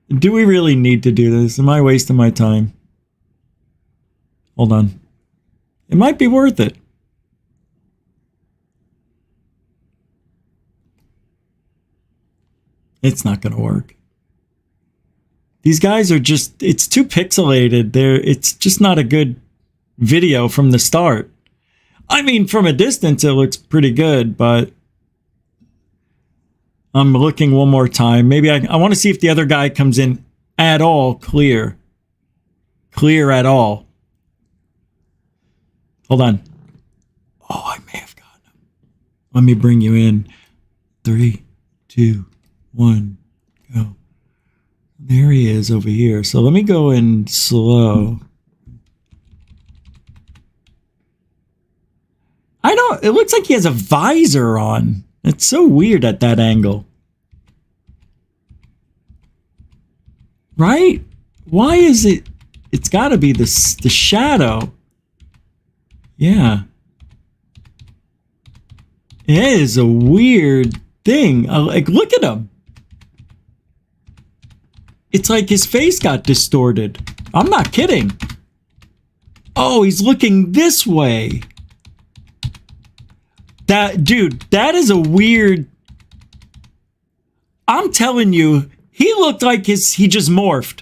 Do we really need to do this? Am I wasting my time? Hold on. It might be worth it. It's not going to work. These guys are just, it's too pixelated. It's just not a good video from the start. I mean, from a distance, it looks pretty good, but I'm looking one more time. Maybe I want to see if the other guy comes in at all clear. Clear at all. Hold on. Oh, I may have gotten him. Let me bring you in. 3, 2, 1, go. There he is over here. So let me go in slow. It looks like he has a visor on. It's so weird at that angle. Right? Why is it? It's got to be the shadow. Yeah. It is a weird thing. Like, look at him. It's like his face got distorted. I'm not kidding. Oh, he's looking this way. That is a weird... I'm telling you, he looked like he just morphed.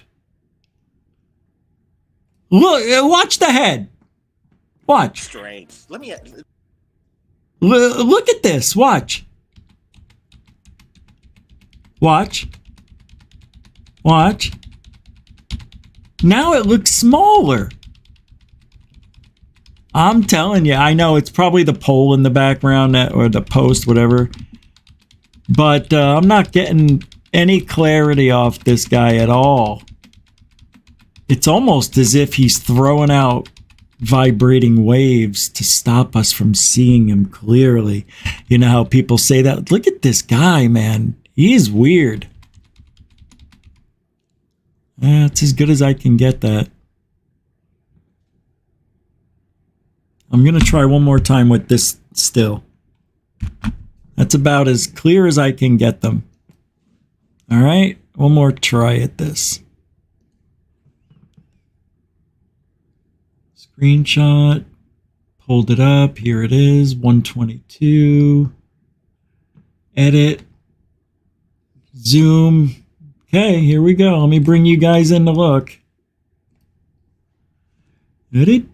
Look, watch the head. Watch. Strange. Let me... Look at this. Watch. Watch. Watch. Now it looks smaller. I'm telling you, I know it's probably the pole in the background or the post, whatever. But I'm not getting any clarity off this guy at all. It's almost as if he's throwing out vibrating waves to stop us from seeing him clearly. You know how people say that? Look at this guy, man. He's weird. That's as good as I can get that. I'm going to try one more time with this still. That's about as clear as I can get them. All right, one more try at this. Screenshot. Pulled it up. Here it is, 122. Edit. Zoom. Okay, here we go. Let me bring you guys in to look. I don't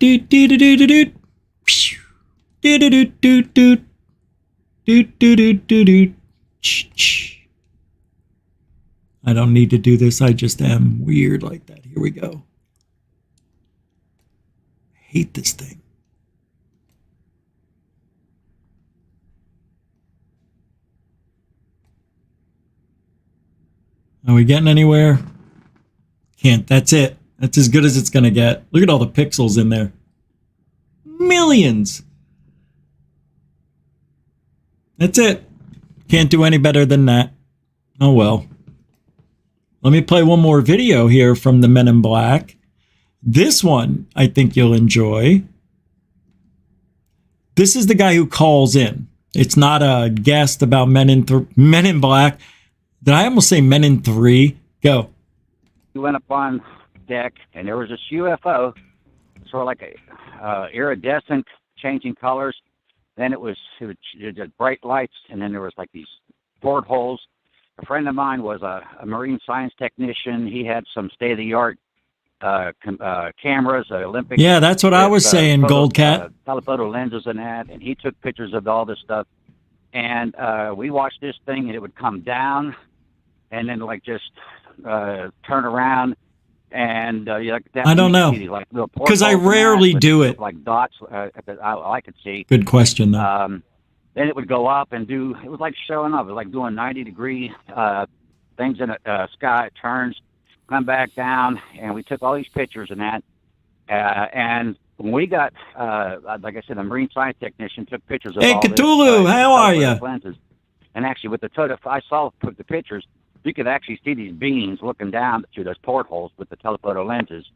need to do this. I just am weird like that. Here we go. I hate this thing. Are we getting anywhere? Can't. That's it. That's as good as it's going to get. Look at all the pixels in there. Millions. That's it. Can't do any better than that. Oh well. Let me play one more video here from the Men in Black. This one I think you'll enjoy. This is the guy who calls in. It's not a guest about Men in Black. Did I almost say Men in 3? Go. We went up on deck, and there was this UFO, sort of like a iridescent, changing colors. Then it was just bright lights, and then there was like these portholes. A friend of mine was a marine science technician. He had some state-of-the-art cameras, Olympic. Yeah, that's what I was saying, Gold Cat. Telephoto lenses and that, and he took pictures of all this stuff. And we watched this thing, and it would come down, and then like just turn around, and like that. I don't know, because I rarely do it. Like dots, I could see. Good question, though. Then it would go up and do. It was like showing up. It was like doing 90-degree things in the sky. It turns, come back down, and we took all these pictures and that. And when we got, like I said, a marine science technician took pictures of all Cthulhu, this, how are you? Lenses. And actually, with I saw the pictures. You could actually see these beings looking down through those portholes with the telephoto lenses.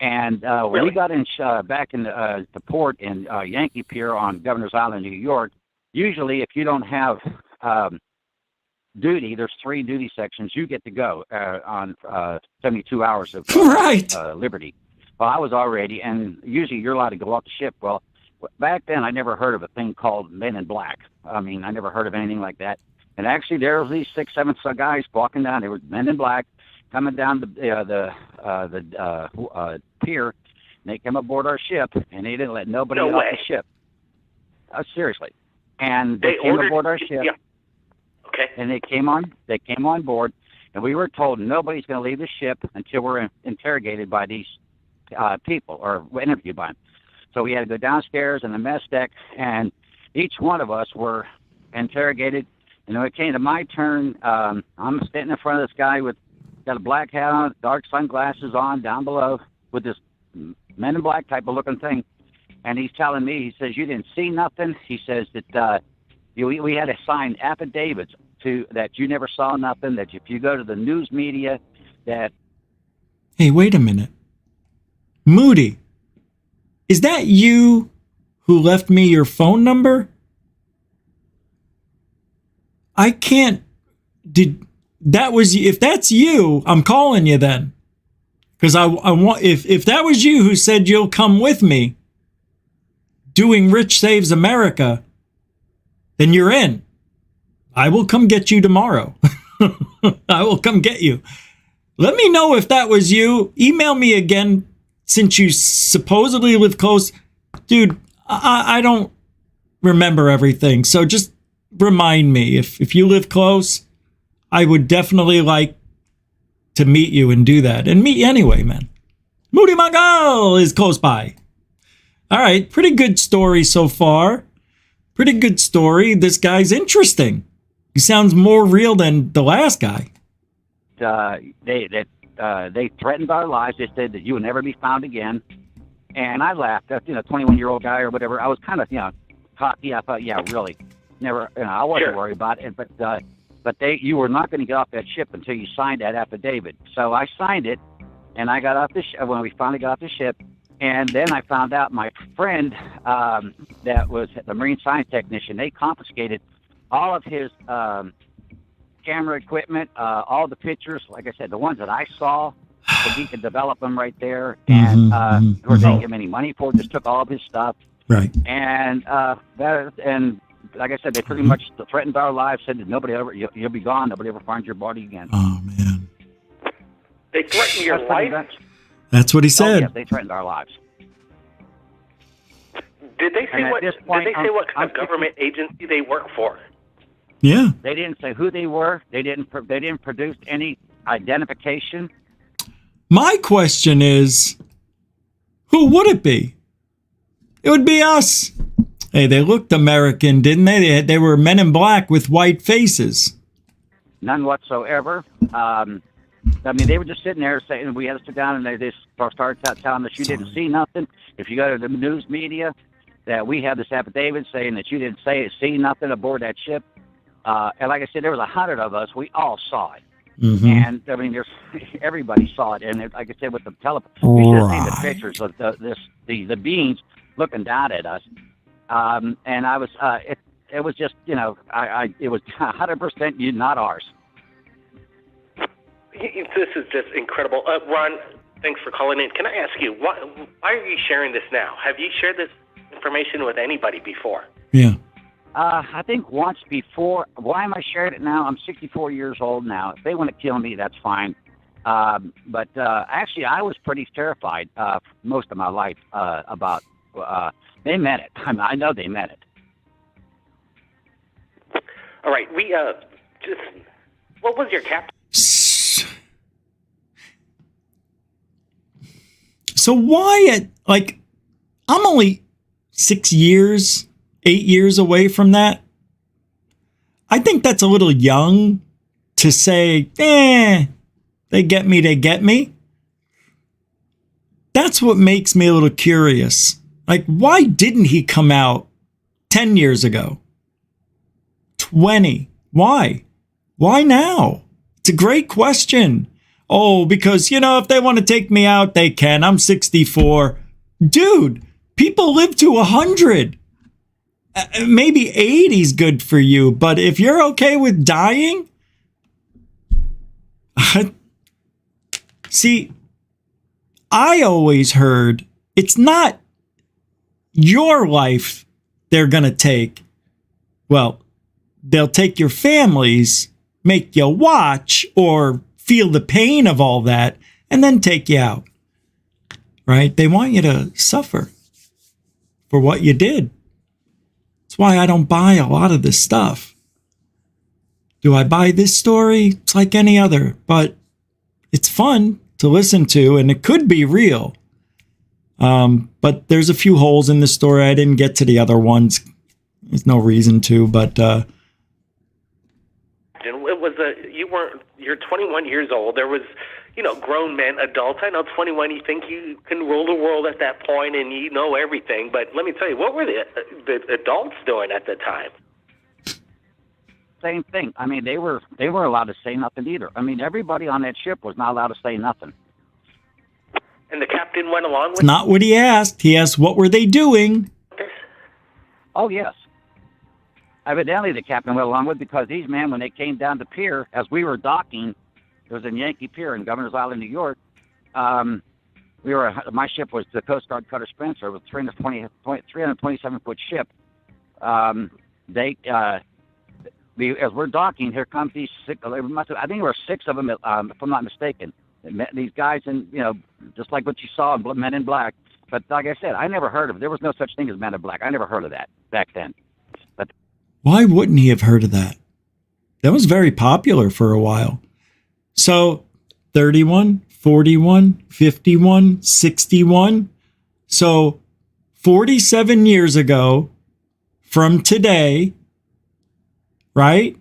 And when we got in back in the port in Yankee Pier on Governor's Island, New York, usually if you don't have duty, there's 3 duty sections, you get to go on 72 hours of liberty. Well, I was already, and usually you're allowed to go off the ship. Well, back then I never heard of a thing called Men in Black. I mean, I never heard of anything like that. And actually, there was these 6, 7 guys walking down. They were Men in Black coming down the pier. And they came aboard our ship, and they didn't let nobody off the ship. Seriously. And they came aboard our ship. Yeah. Okay. And they came on board, and we were told nobody's going to leave the ship until we're interrogated by these people or interviewed by them. So we had to go downstairs in the mess deck, and each one of us were interrogated. And when it came to my turn, I'm standing in front of this guy got a black hat on, dark sunglasses on down below with this Men in Black type of looking thing. And he's telling me, he says, you didn't see nothing. He says that we had to sign affidavits that you never saw nothing, that if you go to the news media, that Hey, wait a minute. Moody, is that you who left me your phone number? I can't. If that's you, I'm calling you then. Because I want, if that was you who said you'll come with me doing Rich Saves America, then you're in. I will come get you tomorrow. I will come get you. Let me know if that was you. Email me again, since you supposedly live close. Dude, I don't remember everything. So just remind me. If you live close, I would definitely like to meet you and do that. And meet you anyway, man. Moody Mangal is close by. All right, pretty good story so far. Pretty good story. This guy's interesting. He sounds more real than the last guy. They threatened our lives. They said that you would never be found again. And I laughed. 21-year-old guy or whatever. I was kind of, cocky. I thought, yeah, really, never. I wasn't worried about it. But you were not going to get off that ship until you signed that affidavit. So I signed it, and I got off the ship when we finally got off the ship. And then I found out my friend, that was the marine science technician, they confiscated all of his camera equipment, all the pictures. Like I said, the ones that I saw, so he could develop them right there. And of course, they didn't give him any money for it. Just took all of his stuff. Right. And like I said, they pretty much threatened our lives. Said that nobody ever, you'll be gone. Nobody ever finds your body again. Oh man. They threatened your life? That's what he said. Oh, yes, they threatened our lives. Did they say what kind of government agency they work for? Yeah. They didn't say who they were. They didn't produce any identification. My question is, who would it be? It would be us. Hey, they looked American, didn't they? They were men in black with white faces. None whatsoever. They were just sitting there saying, we had to sit down, and they just started telling us you didn't see nothing. If you go to the news media, that we have this affidavit saying that you didn't see nothing aboard that ship. And like I said, there was 100 of us. We all saw it. Mm-hmm. And there's everybody saw it. And like I said, with the we should have seen the pictures of the beings looking down at us. And I was, it was just, it was 100% you, not ours. This is just incredible. Ron, thanks for calling in. Can I ask you, why are you sharing this now? Have you shared this information with anybody before? Yeah. I think once before. Why am I sharing it now? I'm 64 years old now. If they want to kill me, that's fine. But actually, I was pretty terrified most of my life about. They meant it. I know they meant it. All right. We just. What was your cap? So why I'm only 8 years away from that. I think that's a little young to say, they get me. That's what makes me a little curious. Why didn't he come out 10 years ago? 20? Why? Why now? It's a great question. Oh, because, if they want to take me out, they can. I'm 64. Dude, people live to 100. Maybe 80 is good for you, but if you're okay with dying, see, I always heard it's not your life they're going to take. Well, they'll take your families, make you watch or feel the pain of all that, and then take you out. Right? They want you to suffer for what you did. That's why I don't buy a lot of this stuff. Do I buy this story? It's like any other, but it's fun to listen to, and it could be real. But there's a few holes in the story. I didn't get to the other ones. There's no reason to, but you're 21 years old. There was, grown men, adults. I know 21, you think you can rule the world at that point and you know everything. But let me tell you, what were the adults doing at the time? Same thing. They weren't allowed to say nothing either. Everybody on that ship was not allowed to say nothing. And the captain went along with It's not what he asked. He asked, what were they doing? this? Oh, yes. Evidently, the captain went along with it because these men, when they came down the pier, as we were docking, it was in Yankee Pier in Governor's Island, New York. My ship was the Coast Guard Cutter Spencer. It was a 327-foot ship. As we're docking, here comes these six. I think there were six of them, if I'm not mistaken. These guys, just like what you saw in Men in Black. But like I said, I never heard of it. There was no such thing as Men in Black. I never heard of that back then. But why wouldn't he have heard of that? That was very popular for a while. So 31, 41, 51, 61. So 47 years ago from today, right?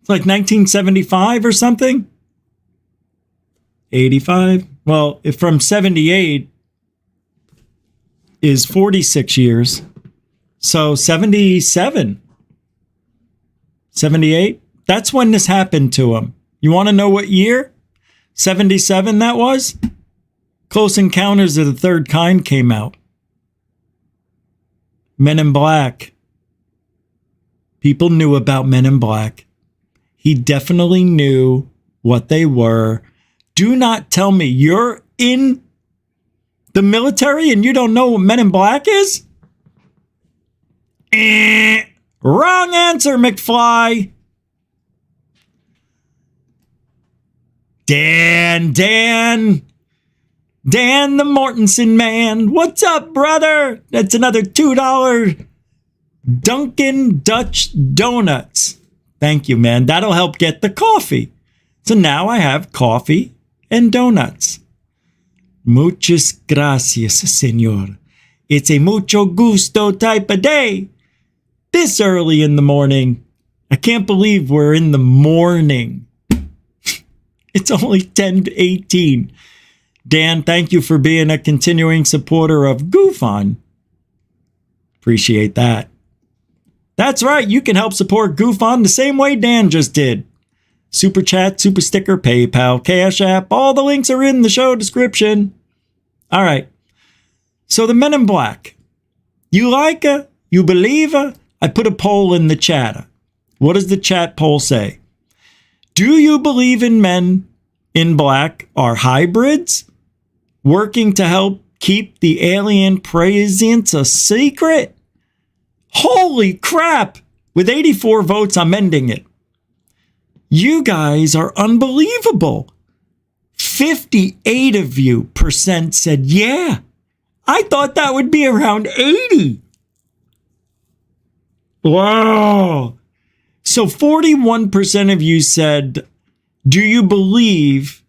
It's like 1975 or something. 85. Well, if from 78 is 46 years. So 77. 78. That's when this happened to him. You want to know what year? 77 that was? Close Encounters of the Third Kind came out. Men in Black. People knew about Men in Black. He definitely knew what they were. Do not tell me you're in the military and you don't know what Men in Black is? Wrong answer, McFly. Dan the Mortensen man. What's up, brother? That's another $2 Dunkin' Dutch Donuts. Thank you, man. That'll help get the coffee. So now I have coffee and donuts. Muchas gracias, señor. It's a mucho gusto type of day. This early in the morning. I can't believe we're in the morning. It's only 10:18. Dan, thank you for being a continuing supporter of GUFON. Appreciate that. That's right. You can help support GUFON the same way Dan just did. Super Chat, Super Sticker, PayPal, Cash App. All the links are in the show description. All right. So the Men in Black. You like her? You believe her? I put a poll in the chat. What does the chat poll say? Do you believe in Men in Black are hybrids working to help keep the alien presence a secret? Holy crap! With 84 votes, I'm ending it. You guys are unbelievable. 58 of you percent said, yeah. I thought that would be around 80. Wow. So 41% of you said, do you believe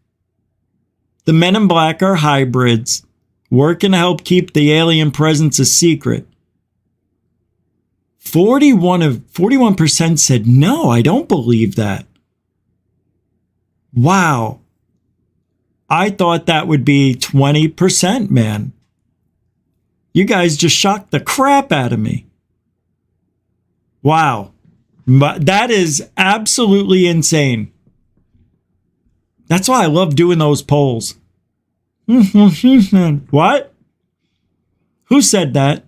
the Men in Black are hybrids working to help keep the alien presence a secret? 41% said, no, I don't believe that. Wow. I thought that would be 20%, man. You guys just shocked the crap out of me. Wow. But that is absolutely insane. That's why I love doing those polls. What? Who said that?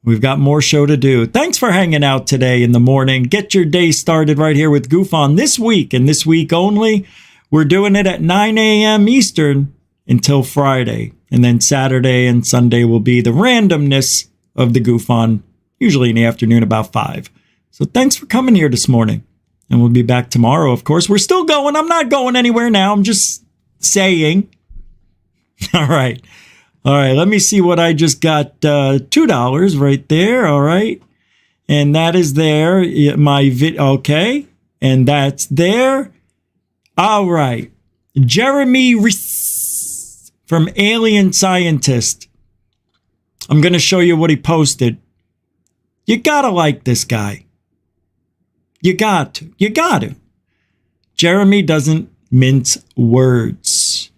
We've got more show to do. Thanks for hanging out today in the morning. Get your day started right here with GUFON this week, and this week only. We're doing it at 9 a.m. Eastern until Friday. And then Saturday and Sunday will be the randomness of the GUFON, usually in the afternoon about 5. So thanks for coming here this morning. And we'll be back tomorrow, of course. We're still going. I'm not going anywhere now. I'm just saying. All right. All right. Let me see what I just got. $2 right there. All right. And that is there. Okay. And that's there. All right. Jeremy from Alien Scientist. I'm going to show you what he posted. You got to like this guy. You got to. You got to. Jeremy doesn't mince words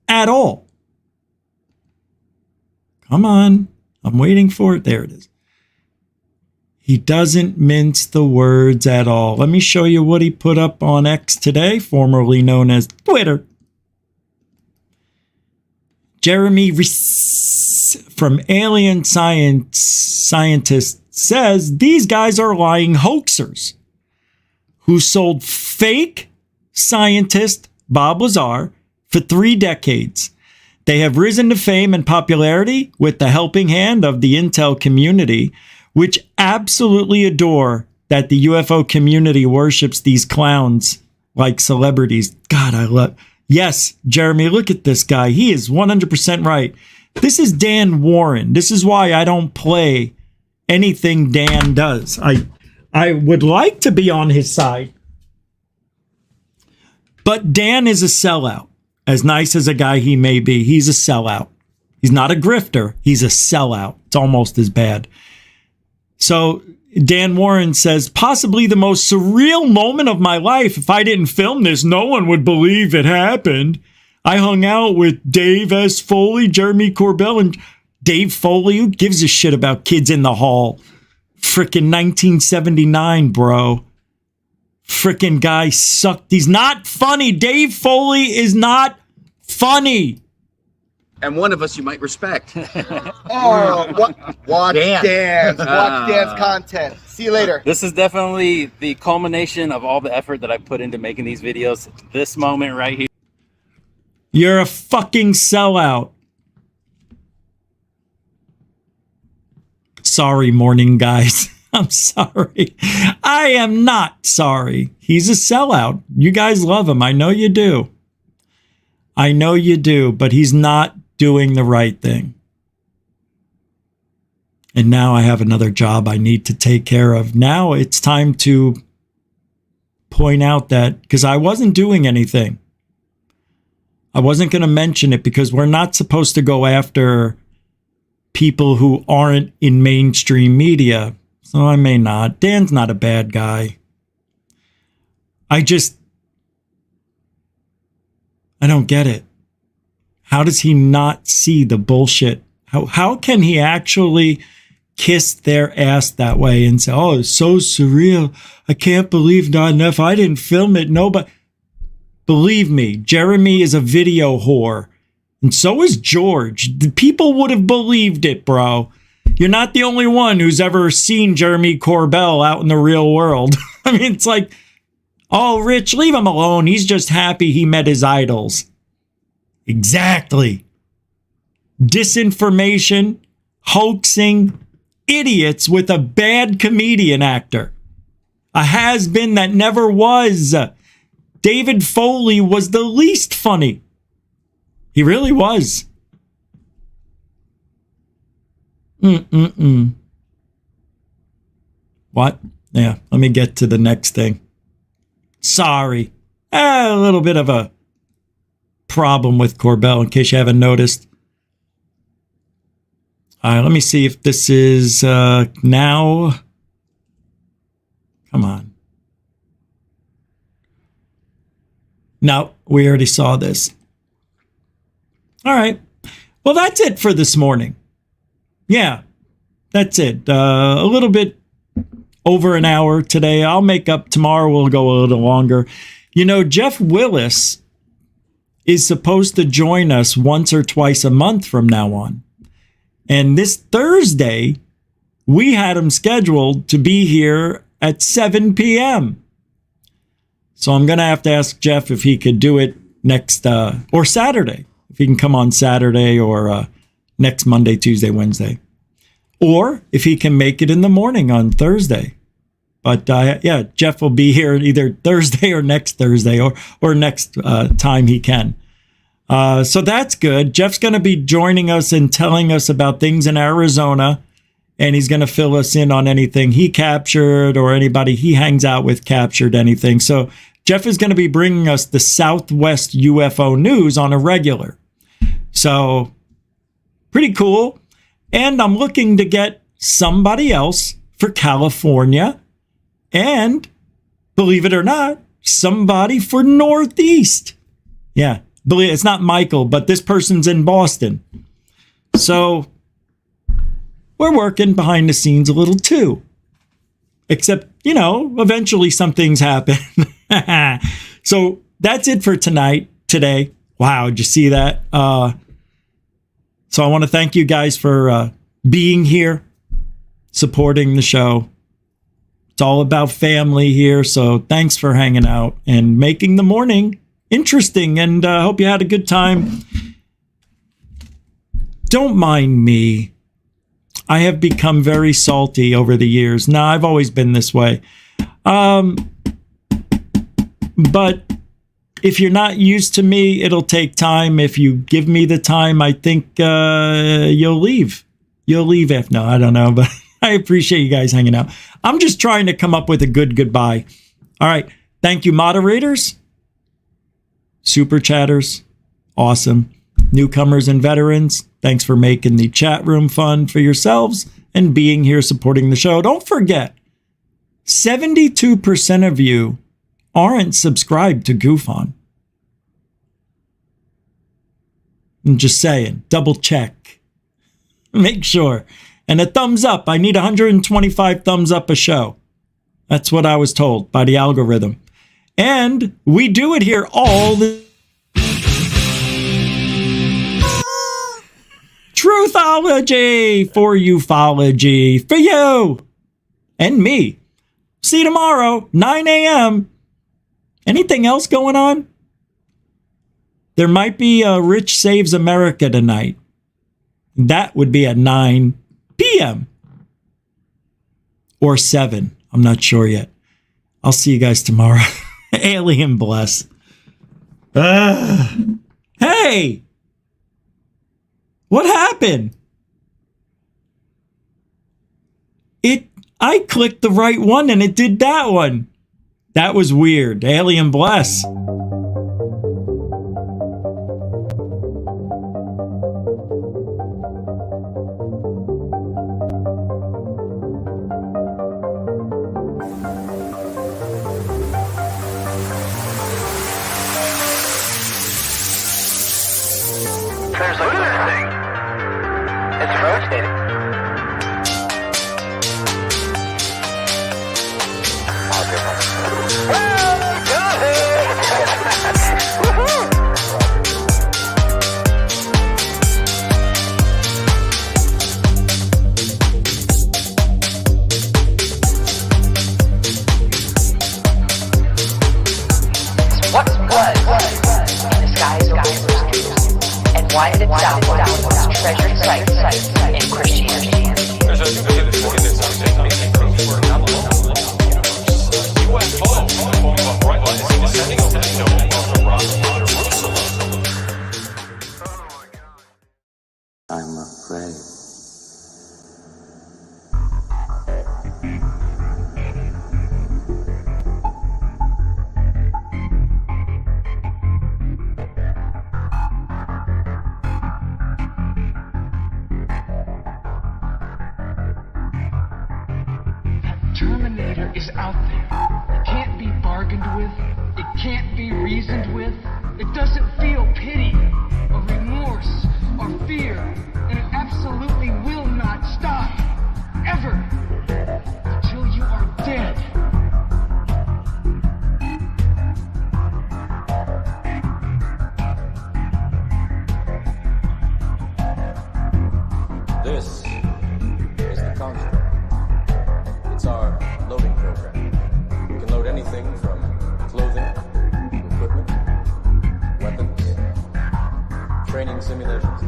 at all. Come on. I'm waiting for it. There it is. He doesn't mince the words at all. Let me show you what he put up on X today, formerly known as Twitter. Jeremy Rees from Alien Scientist says these guys are lying hoaxers who sold fake scientist Bob Lazar for 3 decades. They have risen to fame and popularity with the helping hand of the intel community, which absolutely adore that the UFO community worships these clowns like celebrities. God, I love... Yes, Jeremy, look at this guy. He is 100% right. This is Dan Warren. This is why I don't play anything Dan does. I would like to be on his side. But Dan is a sellout. As nice as a guy he may be, he's a sellout. He's not a grifter. He's a sellout. It's almost as bad. So Dan Warren says, possibly the most surreal moment of my life. If I didn't film this, no one would believe it happened. I hung out with Dave S. Foley, Jeremy Corbell, and Dave Foley. Who gives a shit about Kids in the Hall? Frickin' 1979, bro. Frickin' guy sucked. He's not funny. Dave Foley is not funny. And one of us you might respect. Oh, watch Dan's content. See you later. This is definitely the culmination of all the effort that I put into making these videos. This moment right here. You're a fucking sellout. Sorry, morning guys. I'm sorry. I am not sorry. He's a sellout. You guys love him. I know you do. I know you do, but he's not doing the right thing. And now I have another job I need to take care of. Now it's time to point out that, because I wasn't doing anything. I wasn't going to mention it because we're not supposed to go after people who aren't in mainstream media. So I may not. Dan's not a bad guy. I don't get it. How does he not see the bullshit? How can he actually kiss their ass that way and say, oh, it's so surreal. I can't believe not enough. I didn't film it. Nobody. Believe me, Jeremy is a video whore. And so is George. The people would have believed it, bro. You're not the only one who's ever seen Jeremy Corbell out in the real world. I mean, it's like, oh, Rich, leave him alone. He's just happy he met his idols. Exactly. Disinformation, hoaxing, idiots with a bad comedian actor. A has-been that never was. David Foley was the least funny. He really was. What? Yeah, let me get to the next thing. Sorry. A little bit of a problem with Corbell, in case you haven't noticed. All right, let me see if this is now. Come on. No, we already saw this. All right. Well, that's it for this morning. Yeah, that's it. A little bit over an hour today. I'll make up tomorrow. We'll go a little longer. You know, Jeff Willis is supposed to join us once or twice a month from now on. And this Thursday, we had him scheduled to be here at 7 p.m. So I'm going to have to ask Jeff if he could do it next, or Saturday. If he can come on Saturday or next Monday, Tuesday, Wednesday. Or if he can make it in the morning on Thursday. But yeah, Jeff will be here either Thursday or next Thursday or next time he can. So that's good. Jeff's going to be joining us and telling us about things in Arizona. And he's going to fill us in on anything he captured or anybody he hangs out with captured anything. So Jeff is going to be bringing us the Southwest UFO news on a regular. So pretty cool. And I'm looking to get somebody else for California. And believe it or not, somebody for Northeast. Yeah, believe it's not Michael, but this person's in Boston. So we're working behind the scenes a little too. Except, eventually some things happen. So that's it for today. Wow, did you see that? So I want to thank you guys for being here, supporting the show. It's all about family here. So thanks for hanging out and making the morning interesting. And I hope you had a good time. Don't mind me. I have become very salty over the years. Now, I've always been this way. But if you're not used to me, it'll take time. If you give me the time, I think you'll leave. You'll leave if no, I don't know, but I appreciate you guys hanging out. I'm just trying to come up with a good goodbye. All right. Thank you, moderators, super chatters. Awesome. Newcomers and veterans. Thanks for making the chat room fun for yourselves and being here supporting the show. Don't forget, 72% of you aren't subscribed to GUFON. I'm just saying, double check. Make sure. And a thumbs up. I need 125 thumbs up a show. That's what I was told by the algorithm. And we do it here all the Truthology for ufology for you and me. See you tomorrow, 9 a.m. Anything else going on? There might be a Rich Saves America tonight. That would be at 9 p.m. or 7. I'm not sure yet. I'll see you guys tomorrow. Alien bless. Hey! What happened? I clicked the right one and it did that one. That was weird. Alien bless. Look at this thing. It's rotating. What was in the skies over Jerusalem, and why did it stop one of the most treasured sites in Christianity? I'm afraid. Terminator is out there. It can't be bargained with. It can't be reasoned with. It doesn't feel pity or remorse or fear. And it absolutely will not stop. Ever. Until you are dead. This is the construct. It's our loading program. We can load anything from clothing, equipment, weapons, training simulations.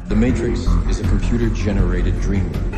The Matrix is a computer-generated dream world.